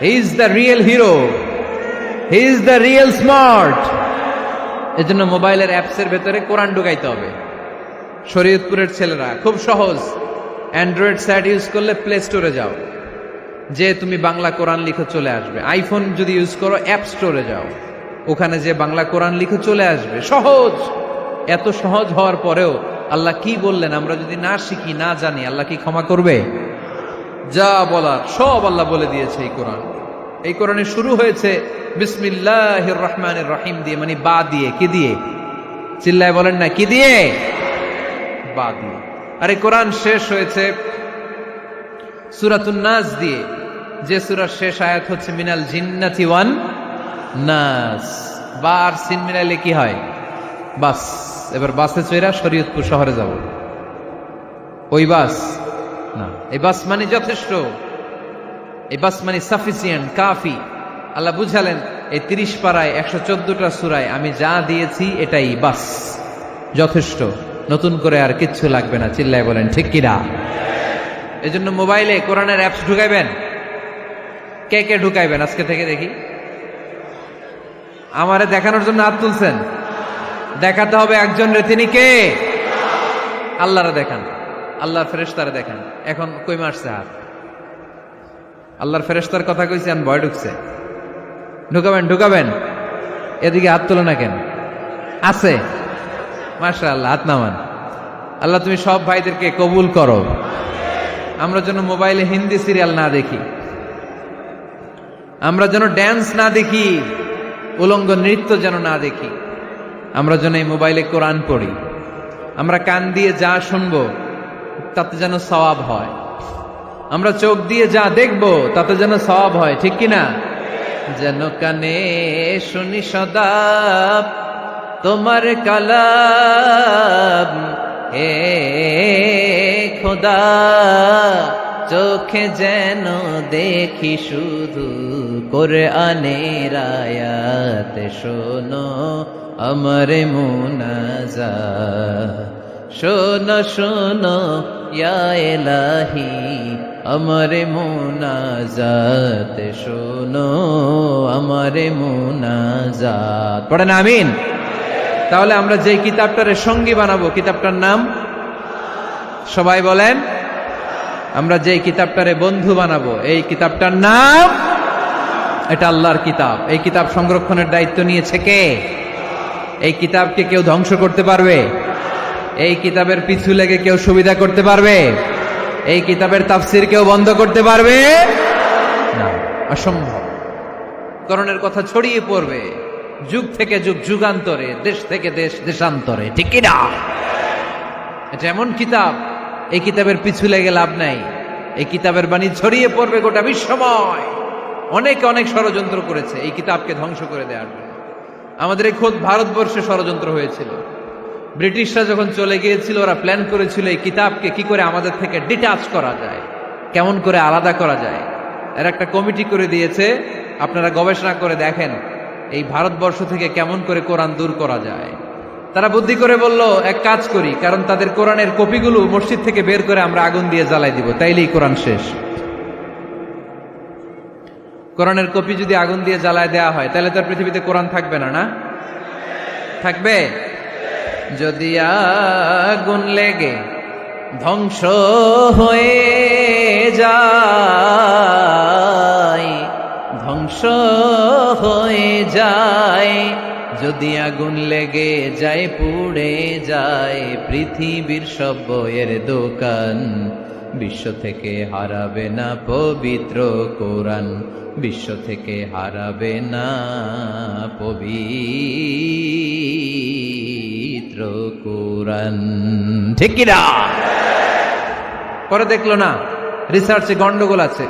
Speaker 1: He is the real hero, he is the real smart. এজন্য মোবাইলের অ্যাপসের ভেতরে কোরআন ঢুকাইতে হবে। শরীয়তপুরের ছেলেরা খুব সহজ, অ্যান্ড্রয়েড সেট ইউজ করলে প্লে স্টোরে যাও, যে তুমি বাংলা কোরআন লিখে চলে আসবে। আইফোন যদি ইউজ করো অ্যাপ স্টোরে যাও, ওখানে যে বাংলা কোরআন লিখে চলে আসবে। সহজ। এত সহজ হওয়ার পরেও আল্লাহ কি বললেন আমরা যদি না শিখি, না জানি, আল্লাহ কি ক্ষমা করবে? যা বলার সব আল্লাহ বলে দিয়েছে এই কোরআন। এই কোরআনে শুরু হয়েছে বিসমিল্লাহির রহমানির রহিম দিয়ে, মানে বা দিয়ে। কি দিয়ে? চিল্লায় বলেন না, কি দিয়ে? বা দিয়ে। আর এই কোরআন শেষ হয়েছে সূরাতুন নাস দিয়ে, যে সূরার শেষ আয়াত হচ্ছে মিনাল জিন্নাতি ওয়ান নাস। বা আর সিন মিলাইলে কি হয়? বাস। এবার বাসে চড়া শরীয়তপুর শহরে যাব। ওই বাস না, এই বাস মানে যথেষ্ট, এই বাস মানে সাফিসিয়েন্ট, কাফি। আল্লাহ বুঝালেন এই 30 পারায় 114টা সূরায় আমি যা দিয়েছি এটাই বাস, যথেষ্ট, নতুন করে আর কিচ্ছু লাগবে না। চিল্লায় বলেন ঠিক কিনা? এজন্য মোবাইলে কোরআনের অ্যাপস ঢুকাইবেন। কে কে ঢুকাইবেন আজকে থেকে দেখি? আমারে দেখানোর জন্য হাত তুলছেন? দেখাতে হবে একজন রে, তিনি কে? আল্লাহরে দেখান, আল্লাহর ফেরেশতারে দেখান। এখন কই মারছে হাত? আল্লাহর ফেরেশতার কথা কইছি, আর ভয় ঢুকছে। ঢুকাবেন ঢুকাবেন, এদিকে হাত তোলে না কেন? আছে? মাশাআল্লাহ, হাত নামান। আল্লাহ তুমি সব ভাইদেরকে কবুল করো। আমরা যেন মোবাইলে হিন্দি সিরিয়াল না দেখি, আমরা যেন ড্যান্স না দেখি, উলঙ্গ নৃত্য যেন না দেখি। আমরা যেন এই মোবাইলে কোরআন পড়ি। আমরা কান দিয়ে যা শুনবো তাতে যেন সওয়াব হয়। আমরা চোখ দিয়ে যা দেখবো তাতে যেন সওয়াব হয়, ঠিক কিনা? যেন কানে শুনি সদা তোমার কালাম, এ খোদা চোখে যেন দেখি শুধু কোরআনের আয়াত। শোনো আমার মুনাজাত, শোনো শোনো ইয়া ইলাহি আমার মুনাজাত, শোনো আমার মুনাজাত। পড়েন আমিন। তাহলে আমরা যে কিতাবটারে সঙ্গী বানাবো, কিতাবটার নাম সবাই বলেন। আমরা যে কিতাবটারে বন্ধু বানাবো, এই কিতাবটার নাম, এটা আল্লাহর কিতাব। এই কিতাব সংরক্ষণের দায়িত্ব নিয়েছে কে? এই কিতাবকে কেউ ধ্বংস করতে পারবে? এই কিতাবের পিছু লেগে কেউ সুবিধা করতে পারবে? এই কিতাবের তাফসির কেউ বন্ধ করতে পারবে না, অসম্ভব। কোরআনের কথা ছড়িয়ে পড়বে, যুগ থেকে যুগ যুগান্তরে, দেশ থেকে দেশ দেশান্তরে, ঠিক কি না? এটা এমন কিতাব, এই কিতাবের পিছু লেগে লাভ নাই। এই কিতাবের বাণী ছড়িয়ে পড়বে গোটা বিশ্বময়। অনেকে অনেক ষড়যন্ত্র করেছে এই কিতাবকে ধ্বংস করে দেওয়ার জন্য। আমাদের এই খোদ ভারতবর্ষে ষড়যন্ত্র হয়েছিল। ব্রিটিশরা যখন চলে গিয়েছিল, ওরা প্ল্যান করেছিল এই কিতাবকে কি করে আমাদের থেকে ডিটাচ করা যায়, কেমন করে আলাদা করা যায়। এর একটা কমিটি করে দিয়েছে, আপনারা গবেষণা করে দেখেন এই ভারতবর্ষ থেকে কেমন করে কোরআন দূর করা যায়। তারা বুদ্ধি করে বলল, এক কাজ করি, কারণ তাদের কোরআনের কপিগুলো মসজিদ থেকে বের করে আমরা আগুন দিয়ে জ্বালাই দিব, তাইলেই কোরআন শেষ। কোরআনের কপি যদি আগুন দিয়ে জ্বালায় দেওয়া হয়, তাহলে তার পৃথিবীতে কোরআন থাকবে না? না থাকবে? যদি আগুন লেগে ধ্বংস হয়ে যায়, ধ্বংস হয়ে যায়, যদি আগুন লেগে যায় পুড়ে যায় পৃথিবীর সব বইয়ের দোকান, বিশ্ব থেকে হারাবে না পবিত্র কোরআন, বিশ্ব থেকে হারাবে না পবিত্র কোরআন, ঠিক কি না? পরে দেখলো না রিসার্চে গন্ডগোল আছে,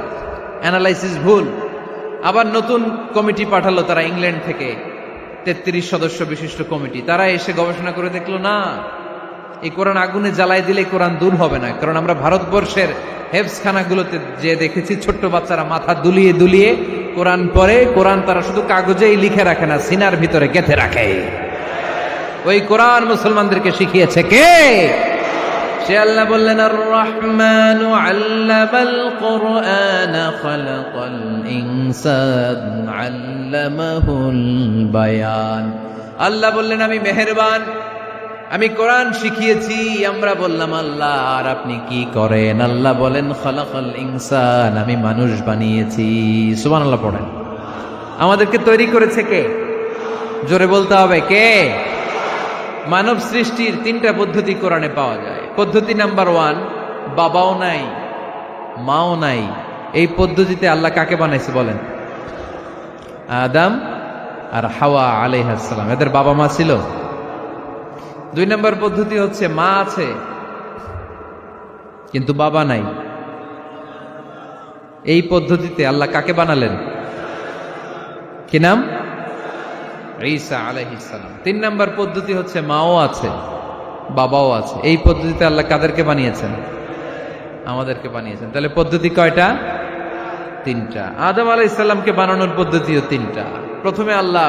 Speaker 1: অ্যানালাইসিস ভুল। আবার নতুন কমিটি পাঠালো তারা ইংল্যান্ড থেকে, 33 সদস্য বিশিষ্ট কমিটি। তারা এসে গবেষণা করে দেখলো না, এই কোরআন আগুনে জ্বালাই দিলে কোরআন দূর হবে না। কারণ আমরা ভারতবর্ষের হেফজখানাগুলোতে যে দেখেছি, ছোট্ট বাচ্চারা মাথা দুলিয়ে দুলিয়ে কোরআন পড়ে। কোরআন তারা শুধু কাগজেই লিখে রাখে না, সিনার ভিতরে গেঁথে রাখে। ওই কোরআন মুসলমানদেরকে শিখিয়েছে কে? সে আল্লাহ বললেন, আর রহমানু আল্লামাল কুরআন খালাকাল ইনসান আল্লামাহুল বায়ান। আল্লাহ বললেন, আমি মেহেরবান, আমি কোরআন শিখিয়েছি। আমরা বললাম, আল্লাহ আর আপনি কি করেন? আল্লাহ বলেন, খালাকাল ইনসান, আমি মানুষ বানিয়েছি। সুবহানাল্লাহ পড়েন। আমাদেরকে তৈরি করেছে কে? জোরে বলতে হবে, কে? মানব সৃষ্টির 3টা পদ্ধতি কোরআনে পাওয়া যায়। পদ্ধতি নাম্বার 1, বাবাও নাই মাও নাই। এই পদ্ধতিতে আল্লাহ কাকে বানাইছে বলেন? আদম আর হাওয়া আলাইহিস সালাম, এদের বাবা মা ছিল। 2 নম্বর পদ্ধতি হচ্ছে মা আছে কিন্তু বাবা নাই। এই পদ্ধতিতে আল্লাহ কাকে বানালেন? কি নাম? ঈসা আলাইহিস সালাম। 3 নম্বর পদ্ধতি হচ্ছে মাও আছে বাবাও আছে। এই পদ্ধতিতে আল্লাহ কাদেরকে বানিয়েছেন? আমাদেরকে বানিয়েছেন। তাহলে পদ্ধতি কয়টা? 3টা। আদম আলাইহিস সালামকে বানানোর পদ্ধতিও 3টা। প্রথমে আল্লাহ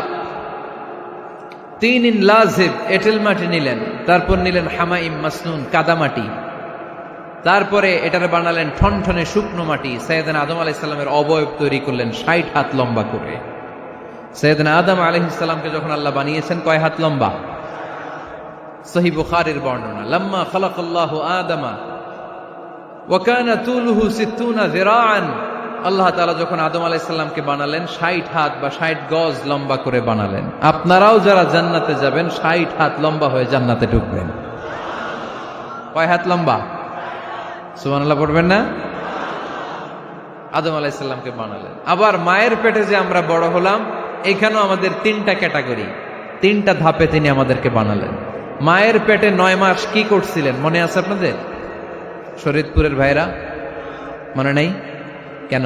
Speaker 1: 3 ইন লাজিব এঁটেল মাটি নিলেন, তারপর নিলেন হামাইম মাসনুন কাদামাটি, তারপরে এটারে বানালেন ঠনঠনে শুকনো মাটি। সাইয়েদনা আদম আলাইহিস সালামের অবয়ব তৈরি করলেন 60 হাত লম্বা করে। সাইয়েদনা আদম আলাইহিস সালামকে যখন আল্লাহ বানিয়েছেন, কয় হাত লম্বা? সহিহ বুখারীর বর্ণনা, লাম্মা খালাকাল্লাহু আদামা ওয়া কানা তুলুহু 60 যিরাআন। আল্লাহ তাআলা যখন আদম আলাইহিস সালামকে বানালেন, 60 হাত বা 60 গজ লম্বা করে বানালেন। আপনারাও যারা জান্নাতে যাবেন, 60 হাত লম্বা হয়ে জান্নাতে ঢুকবেন। কয় হাত লম্বা? সুবহানাল্লাহ পড়বেন না? আদম আলাইহিস সালামকে বানালেন। আবার মায়ের পেটে যে আমরা বড় হলাম, এখানেও আমাদের 3টা ক্যাটাগরি, 3টা ধাপে তিনি আমাদেরকে বানালেন। মায়ের পেটে 9 মাস কি করছিলেন মনে আছে আপনাদের? শরীয়তপুরের ভাইরা মনে নাই? কেন?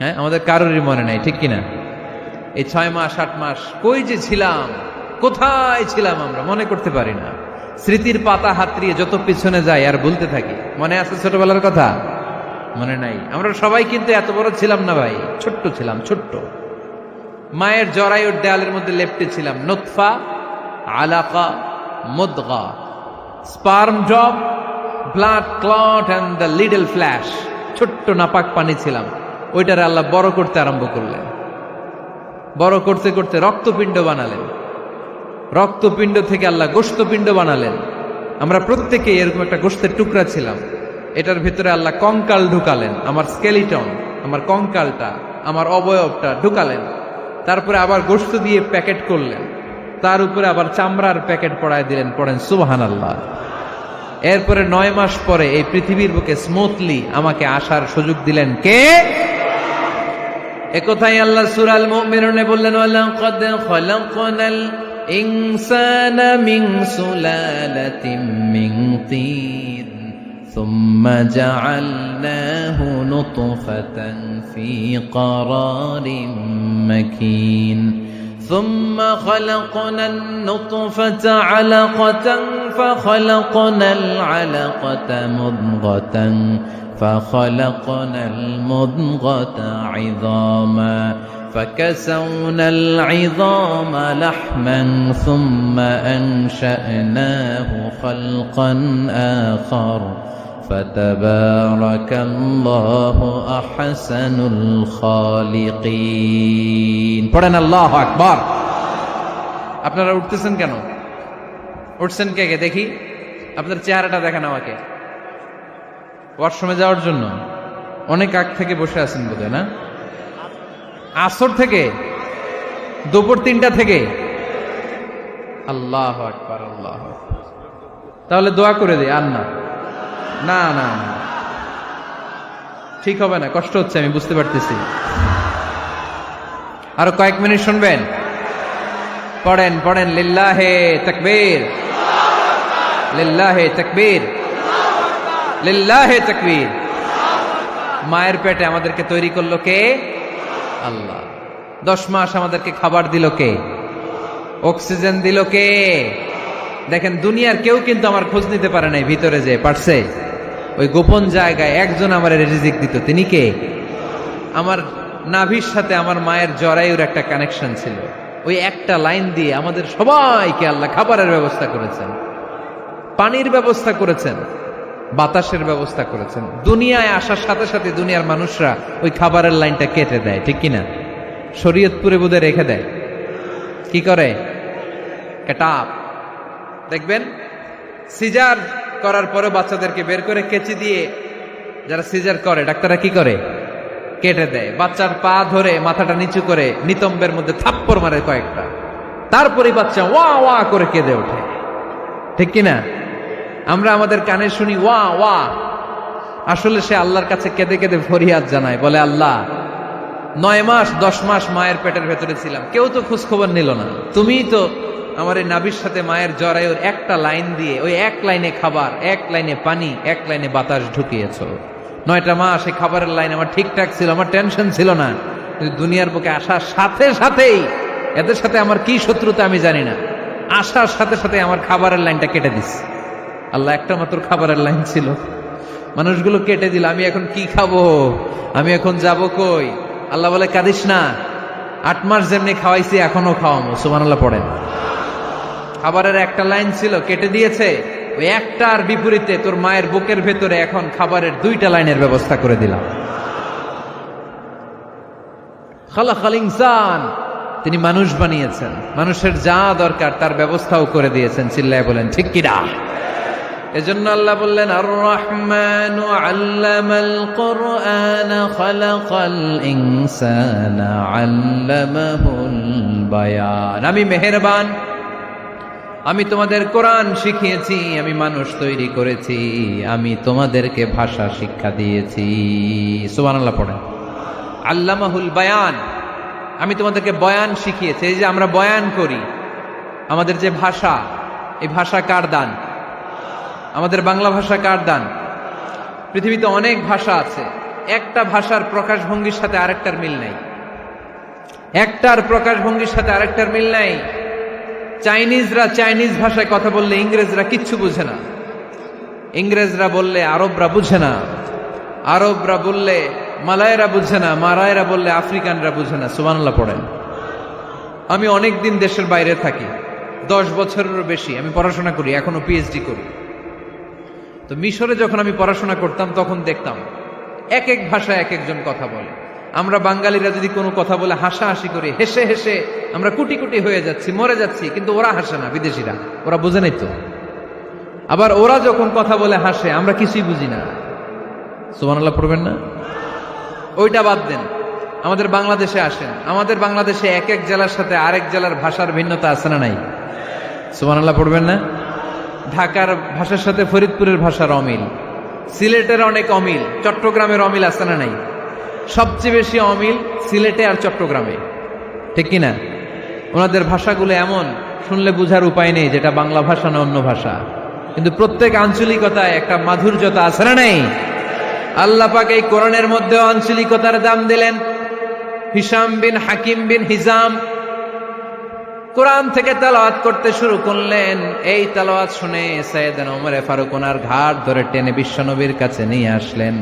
Speaker 1: হ্যাঁ, আমাদের কারোরই মনে নাই, ঠিক কিনা? এই 6 মাস 8 মাস কই যে ছিলাম, কোথায় ছিলাম আমরা মনে করতে পারি না। স্মৃতির পাতা হাতড়িয়ে যত পিছনে যাই আর বলতে থাকি। মনে আছে ছোটবেলার কথা? মনে নাই। আমরা সবাই কিন্তু এত বড় ছিলাম না ভাই, ছোট্ট ছিলাম, ছোট্ট। মায়ের জরায়ুর দেয়ালের মধ্যে লেপ্টে ছিলাম। নুতফা, আলাকা, মুদগা, sperm drop, blood clot and the little flesh. ছোট্ট নাপাক পানি ছিলাম। ওইটারে আল্লাহ বড় করতে আরম্ভ করলেন। বড় করতে করতে রক্তপিণ্ড বানালেন। রক্তপিণ্ড থেকে আল্লাহ গোশতপিণ্ড বানালেন। আমরা প্রত্যেকেই এরকম একটা গোশতের টুকরা ছিলাম। এটার ভিতরে আল্লাহ কঙ্কাল ঢুকালেন, আমার স্কেলিটন, আমার কঙ্কালটা, আমার অবয়বটা ঢুকালেন। তারপরে আবার গোশত দিয়ে প্যাকেট করলেন, তার উপরে আবার চামড়ার প্যাকেট পড়ায় দিলেন। পড়েন সুবহানাল্লাহ। এরপরে 9 মাস পরে এই পৃথিবীর বুকে স্মুথলি আমাকে আসার সুযোগ দিলেন কে? একথাই আল্লাহ সূরা আল মুমিনুনে বললেন, ওয়ালাকাদ খালাকনাল ইনসানা মিন সুলালাতিন মিন তিন সুম্মা জাআলনাহু নুতফাতান ফি ক্বারারিন মাকিন ثم خلقنا النطفة علقة فخلقنا العلقة مضغة فخلقنا المضغة عظاما فكسونا العظام لحما ثم أنشأناه خلقا آخر فتبارك الله أحسن الخالقين পড়েন আল্লাহু আকবার। আপনারা উঠতেছেন কেন? উঠছেন কে কে দেখি? আপনার চেহারাটা দেখেন আমাকে। ওয়াশরুমে যাওয়ার জন্য অনেক আগ থেকে বসে আছেন বোধহয়, না? আসর থেকে, দুপুর 3টা থেকে। আল্লাহু আকবার, আল্লাহু আকবার। তাহলে দোয়া করে দিই। আর না না না না, ঠিক হবে না, কষ্ট হচ্ছে, আমি বুঝতে পারতেছি। আরো কয়েক মিনিট শুনবেন? পড়েন পড়েন, লিল্লাহে তাকবীর, লিল্লাহে তাকবীর, লিল্লাহে তাকবীর। মায়ের পেটে আমাদেরকে তৈরি করলো কে? আল্লাহ। 10 মাস আমাদেরকে খাবার দিল কে? অক্সিজেন দিল কে? দেখেন, দুনিয়ার কেউ কিন্তু আমার খোঁজ নিতে পারে নাই, ভিতরে যে পারছে, ওই গোপন জায়গায় একজন আমার রিজিক দিত। তিনি কে? আমার নাভির সাথে আমার মায়ের জরায়ুর একটা কানেকশন ছিল। ওই একটা লাইন দিয়ে আমাদের সবাইকে আল্লাহ খাবারের ব্যবস্থা করেছেন, পানির ব্যবস্থা করেছেন, বাতাসের ব্যবস্থা করেছেন। দুনিয়ায় আসার সাথে সাথে দুনিয়ার মানুষরা ওই খাবারের লাইনটা কেটে দেয়, ঠিক কিনা? শরীয়তপুরে বোধহয় রেখে দেয়। কি করে? কেটাপ। দেখবেন সিজার করার পরে বাচ্চাদেরকে বের করে কেচি দিয়ে যারা সিজার করে ডাক্তাররা কি করে? কেটে দেয়। বাচ্চার পা ধরে মাথাটা নিচু করে নিতম্বের মধ্যে থাপ্পড় মারে কয়েকটা, তারপরে বাচ্চা ওয়া ওয়া করে কেঁদে ওঠে, ঠিক কিনা? আমরা আমাদের কানে শুনি ওয়া ওয়া, আসলে সে আল্লাহর কাছে কেঁদে কেঁদে ফরিয়াদ জানায়, বলে আল্লাহ 9 মাস 10 মাস মায়ের পেটের ভেতরে ছিলাম, কেউ তো খোঁজ খবর নিল না, তুমিই তো আমার এই নাভির সাথে মায়ের জরায়ুর একটা লাইন দিয়ে ওই এক লাইনে খাবার, এক লাইনে পানি, এক লাইনে বাতাস ঢুকিয়েছো। 9টা মাস এই খাবারের লাইন আমার ঠিকঠাক ছিল, আমার টেনশন ছিল না। দুনিয়ার বুকে আসার সাথে সাথেই, এদের সাথে আমার কি শত্রুতা আমি জানি না, আসার সাথে সাথে আমার খাবারের লাইনটা কেটে দিস। আল্লাহ একটা মাত্র খাবারের লাইন ছিল, মানুষগুলো কেটে দিল। আমি এখন কি খাবো? আমি এখন যাব কই? আল্লাহ বলে কাঁদিস না, 8 মাস যেমনি খাওয়াইছি এখনো খাওয়াবো। সুবহানাল্লাহ পড়েন। খাবারের একটা লাইন ছিল, কেটে দিয়েছে। ওই একটার বিপরীতে তোর মায়ের বুকের ভেতরে এখন খাবারের 2টা লাইনের ব্যবস্থা করে দিলাম। খালাকাল ইনসান, তিনি মানুষ বানিয়েছেন, মানুষের যা দরকার তার ব্যবস্থাও করে দিয়েছেন। চিল্লায় বলেন ঠিক কিনা? এজন্য আল্লাহ বললেন, আর রহমানু আল্লামাল কুরআন খালাকাল ইনসানা আল্লামাহুল বায়ান। আমি মেহেরবান, আমি তোমাদের কোরআন শিখিয়েছি, আমি মানুষ তৈরি করেছি, আমি তোমাদেরকে ভাষা শিক্ষা দিয়েছি। সুবহানাল্লাহ পড়েন। আল্লামাহুল বায়ান, আমি তোমাদেরকে বয়ান শিখিয়েছি। এই যে আমরা বয়ান করি, আমাদের যে ভাষা, এই ভাষা কার দান? আমাদের বাংলা ভাষা কার দান? পৃথিবীতে অনেক ভাষা আছে, একটা ভাষার প্রকাশভঙ্গির সাথে আরেকটার মিল নাই, একটার প্রকাশভঙ্গির সাথে আরেকটার মিল নাই। চাইনিজরা চাইনিজ ভাষায় কথা বললে ইংরেজরা কিচ্ছু বুঝে না, ইংরেজরা বললে আরবরা বুঝে না, আরবরা বললে মালায়রা বুঝে না, মারায়রা বললে আফ্রিকানরা বুঝে না। সুবহানাল্লাহ পড়েন। আমি অনেক দিন দেশের বাইরে থাকি, 10 বছরেরও বেশি আমি পড়াশোনা করি, এখনো পিএইচডি করি। তো মিশরে যখন আমি পড়াশোনা করতাম তখন দেখতাম এক এক ভাষায় এক একজন কথা বলে। আমরা বাঙালিরা যদি কোনো কথা বলে হাসাহাসি করি, হেসে হেসে আমরা কুটি কুটি হয়ে যাচ্ছি, মরে যাচ্ছি, কিন্তু ওরা হাসে না, বিদেশিরা, ওরা বুঝে নাই তো। আবার ওরা যখন কথা বলে হাসে, আমরা কিছুই বুঝি না। সুবহানাল্লাহ পড়বেন না? ওইটা বাদ দেন, আমাদের বাংলাদেশে আসেন, আমাদের বাংলাদেশে এক এক জেলার সাথে আরেক জেলার ভাষার ভিন্নতা আছে না নাই? সুবহানাল্লাহ পড়বেন না? ঢাকার ভাষার সাথে ফরিদপুরের ভাষার অমিল, সিলেটের অনেক অমিল, চট্টগ্রামের অমিল আছে না নাই? সবচেয়ে বেশি অমিল সিলেটে আর চট্টগ্রামে, ঠিক কিনা? ওনাদের ভাষাগুলো এমন, শুনলে বুঝার উপায় নেই যেটা বাংলা ভাষা না অন্য ভাষা, কিন্তু প্রত্যেক আঞ্চলিকতায় একটা মাধুর্যতা আছে না নেই? আল্লাহ পাক এই কোরআনের মধ্যে আঞ্চলিকতার দাম দিলেন। হিশাম বিন হাকিম বিন হিজাম কোরআন থেকে তেলাওয়াত করতে শুরু করলেন। এই তেলাওয়াত শুনে সাইয়েদনা ওমরে ফারুক ওনার ঘাড় ধরে টেনে বিশ্বনবীর কাছে নিয়ে আসলেন।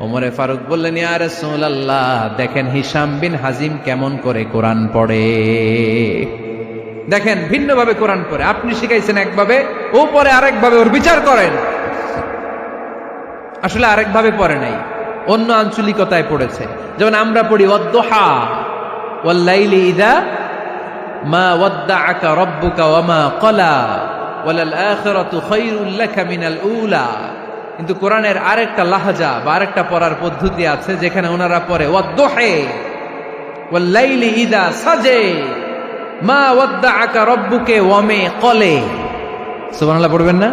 Speaker 1: ওমরে ফারুক বললেন, ইয়া রাসূলুল্লাহ, দেখেন হিশাম বিন হাজিম কেমন করে কোরআন পড়ে, দেখেন ভিন্নভাবে কোরআন পড়ে। আপনি শিখাইছেন একভাবে, ও পরে আরেকভাবে, ওর বিচার করেন। আসলে আরেকভাবে পড়ে নাই, অন্য আঞ্চলিকতায় পড়েছে। যেমন আমরা পড়ি ওয়াদ-দুহা ওয়াল-লাইলি ইযা মা ওয়াদ্দাআকা রাব্বুকা ওয়া মা ক্বালা ওয়ালাল আখিরাতু খায়রুল লাকা মিনাল উলা। কিন্তু কোরআনের আরেকটা লাহজা বা আরেকটা পড়ার পদ্ধতি আছে যেখানে ওনারা পড়ে ওয়াদ-দুহা ওয়াল-লাইলি ইযা সাজা মা ওয়াদ্দাআকা রাব্বুকা ওয়া মা ক্বালা। সুবহানাল্লাহ পড়বেন না?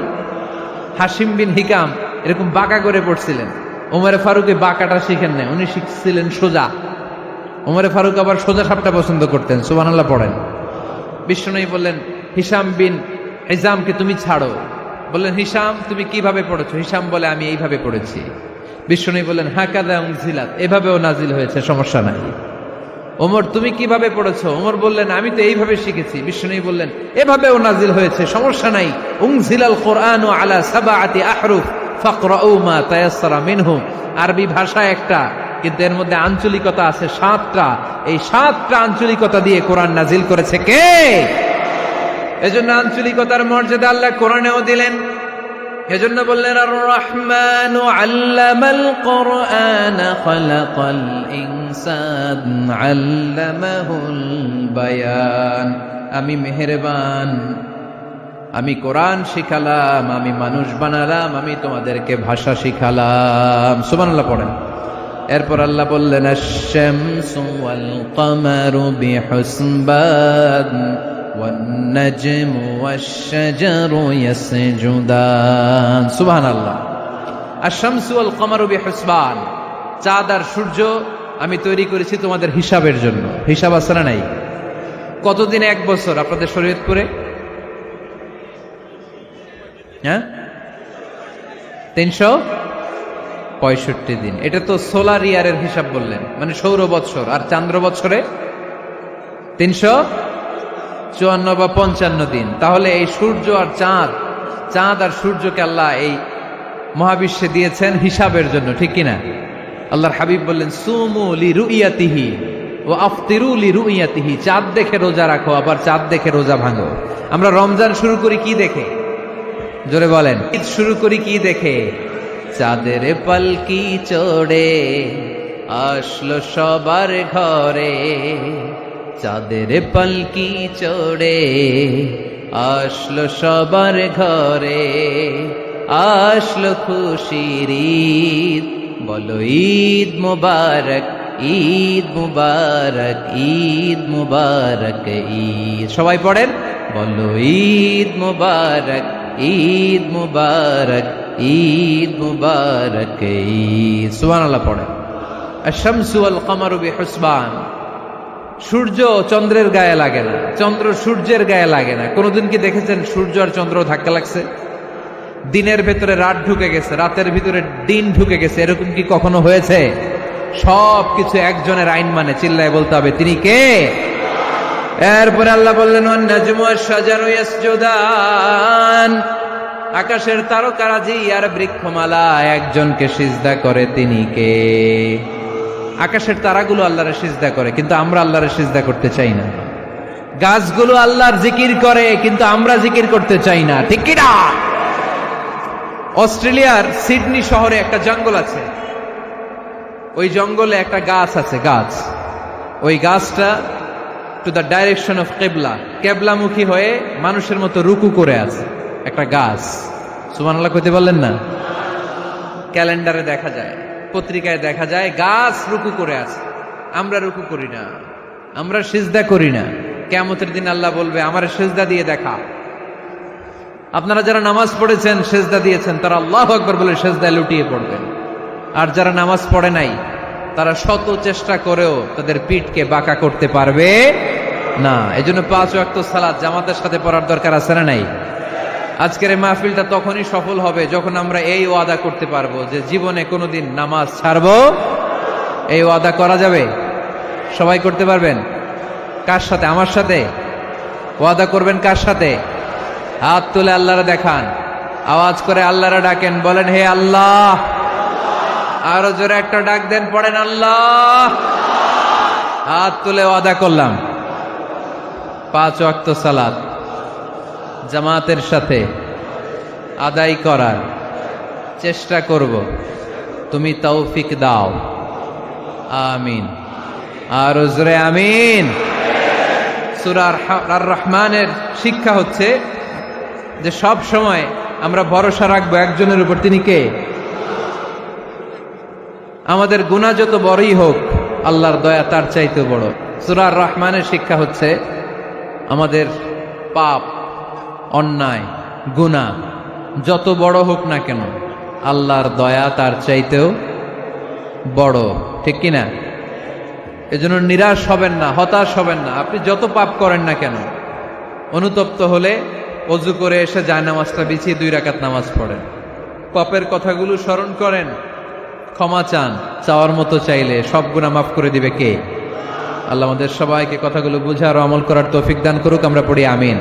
Speaker 1: হাশিম বিন হিকাম এরকম বাঁকা করে পড়ছিলেন। ওমরে ফারুক বাঁকাটা শিখেন না, উনি শিখছিলেন সোজা। ওমরে ফারুক আবার সোজা সাপটা পছন্দ করতেন। সুবহানাল্লাহ পড়েন। বিষ্ণুনবী বললেন, হিশাম বিন হিজামকে তুমি ছাড়ো। বললেন, হিশাম তুমি কিভাবে পড়েছো? হিশাম বলে, আমি এইভাবে পড়েছি। বিষ্ণুনবী বললেন, হাকাযা উনজিলাত, এভাবেও নাজিল হয়েছে, সমস্যা নাই। ওমর তুমি কিভাবে পড়েছো? ওমর বললেন, আমি তো এইভাবে শিখেছি। বিষ্ণুনবী বললেন, এভাবেও নাজিল হয়েছে, সমস্যা নাই। উনজিলাল কুরআনু আলা সাবআতি আহরুফ ফাকরাউ মা তায়াসসারা মিনহু। আরবি ভাষা একটা, কিন্তু এর মধ্যে আঞ্চলিকতা আছে 7টা। এই 7টা আঞ্চলিকতা দিয়ে কোরআন নাজিল করেছে কে? এজন্য আঞ্চলিকতার মর্যাদা আল্লাহ কোরআনেও দিলেন। এজন্য বললেন, আর রহমানু আল্লামাল কোরআন খালাকাল ইনসান আল্লামাহুল বায়ান। আমি মেহেরবান, আমি কোরআন শিখালাম, আমি মানুষ বানালাম, আমি তোমাদেরকে ভাষা শিখালাম। সুবহানাল্লাহ পড়েন। এরপর আল্লাহ বললেন, আশ-শামসু ওয়াল কমারু বিহুসবান ওয়ান নাজমু ওয়াশ-শাজারু ইয়াসজুদান। সুবহানাল্লাহ। আশ-শামসু ওয়াল কমারু বিহুসবান, চাঁদ আর সূর্য আমি তৈরি করেছি তোমাদের হিসাবের জন্য। হিসাব আছে না নাই? কতদিন এক বছর আপনাদের শরীয়তপুরে? হ্যাঁ, 365 দিন। এটা তো সোলার ইয়ারের হিসাব বললেন, মানে সৌর বৎসর। আর চান্দ্র বৎসরে 354 বা 55 দিন। তাহলে এই সূর্য আর চাঁদ, চাঁদ আর সূর্যকে আল্লাহ এই মহাবিশ্বে দিয়েছেন হিসাবের জন্য, ঠিক কিনা? আল্লাহর হাবিব বললেন, সুমু লিরুইয়াতিহি ওয়া আফতিরু লিরুইয়াতিহি। চাঁদ দেখে রোজা রাখো, আবার চাঁদ দেখে রোজা ভাঙো। আমরা রমজান শুরু করি কি দেখে? জোরে বলেন। ঈদ শুরু করি কি দেখে? চাঁদের পালকি চড়ে আসলো সবার ঘরে, চাঁদের পালকি চড়ে আসলো সবার ঘরে, আসলো খুশির ঈদ, বলো ঈদ মুবারক, ঈদ মুবারক, ঈদ মুবারক ঈদ। সবাই পড়েন, বলো ঈদ মুবারক, ঈদ মুবারক, ঈদ মুবারক ঈদ। সুবহানাল্লাহ পড়েন। আশ-শামসু ওয়াল কমারু বিহুসবান, সূর্য চন্দ্রের গায়ে লাগে না, চন্দ্র সূর্যের গায়ে লাগে না। কোনদিন কি দেখেছেন সূর্য আর চন্দ্র ধাক্কা লাগছে? দিনের ভেতরে রাত ঢুকে গেছে, রাতের ভিতরে দিন ঢুকে গেছে, এরকম কি কখনো হয়েছে? সব কিছু একজনের আইন মানে, চিল্লায় বলতে হবে, তিনি কে? এরপরে আল্লাহ বললেন, ওয়ান নাজমু ওয়াশ-শাজারু ইয়াসজুদান, আকাশের তারকারাজি আর বৃক্ষমালা একজনকে সিজদা করে, তিনি কে? আকাশের তারাগুলো আল্লাহরে সিজদা করে, কিন্তু আমরা আল্লাহরে সিজদা করতে চাই না। গাছগুলো আল্লাহর জিকির করে, কিন্তু আমরা জিকির করতে চাই না, ঠিক কি না? অস্ট্রেলিয়ার সিডনি শহরে একটা জঙ্গল আছে। ওই জঙ্গলে একটা গাছ আছে, গাছ। ওই গাছটা টু দ্য ডাইরেকশন অফ কেবলা, কেবলামুখী হয়ে মানুষের মতো রুকু করে আছে একটা গাছ। সুবহানাল্লাহ কইতে বললেন না? ক্যালেন্ডারে দেখা যায়, পত্রিকায় দেখা যায়, গাছ রুকু করে আছে। আমরা রুকু করি না, আমরা সিজদা করি না। কিয়ামতের দিন আল্লাহ বলবে, আমারে সিজদা দিয়ে দেখা। আপনারা যারা নামাজ পড়েছেন, সিজদা দিয়েছেন, তারা আল্লাহু আকবার বলে সিজদায় লুটিয়ে পড়বেন। আর যারা নামাজ পড়ে নাই, তারা শত চেষ্টা করেও তাদের পিঠকে বাঁকা করতে পারবে না। এজন্য 5 ওয়াক্ত সালাত জামাতের সাথে পড়ার দরকার আছে না নাই? আজকের এই মাহফিলটা তখনই সফল হবে যখন আমরা এই ওয়াদা করতে পারবো যে জীবনে কোনোদিন নামাজ ছাড়বো। এই ওয়াদা করা যাবে? সবাই করতে পারবেন? কার সাথে? আমার সাথে ওয়াদা করবেন? কার সাথে? হাত তুলে আল্লাহরে দেখান, আওয়াজ করে আল্লাহরে ডাকেন, বলেন হে আল্লাহ। আরো জোরে একটা ডাক দেন, পড়েন আল্লাহ। হাত তুলে ওয়াদা করলাম 5 ওয়াক্ত সালাত জামাতের সাথে আদায় করার চেষ্টা করব, তুমি তৌফিক দাও, আমিন। আরো জোরে আমিন। সূরা আর রহমানের শিক্ষা হচ্ছে যে সব সময় আমরা ভরসা রাখবো একজনের উপর, তিনি কে? আমাদের গুনাহ যত বড়ই হোক আল্লাহর দয়া তার চাইতে বড়। সূরা আর রহমানের শিক্ষা হচ্ছে আমাদের পাপ, অন্যায়, গুনাহ যত বড় হোক না কেন আল্লাহর দয়া তার চাইতেও বড়, ঠিক কিনা? এজন্য নিরাশ হবেন না, হতাশ হবেন না। আপনি যত পাপ করেন না কেন, অনুতপ্ত হলে ওযু করে এসে জায়নামাজটা বিছিয়ে 2 রাকাত নামাজ পড়েন, পাপের কথাগুলো স্মরণ করেন, ক্ষমা চান, চাওয়ার মতো চাইলে সব গুনাহ মাফ করে দিবে কে? আল্লাহ আমাদের সবাইকে কথাগুলো বুঝার ও আমল করার তৌফিক দান করুক। আমরা পড়ি আমিন।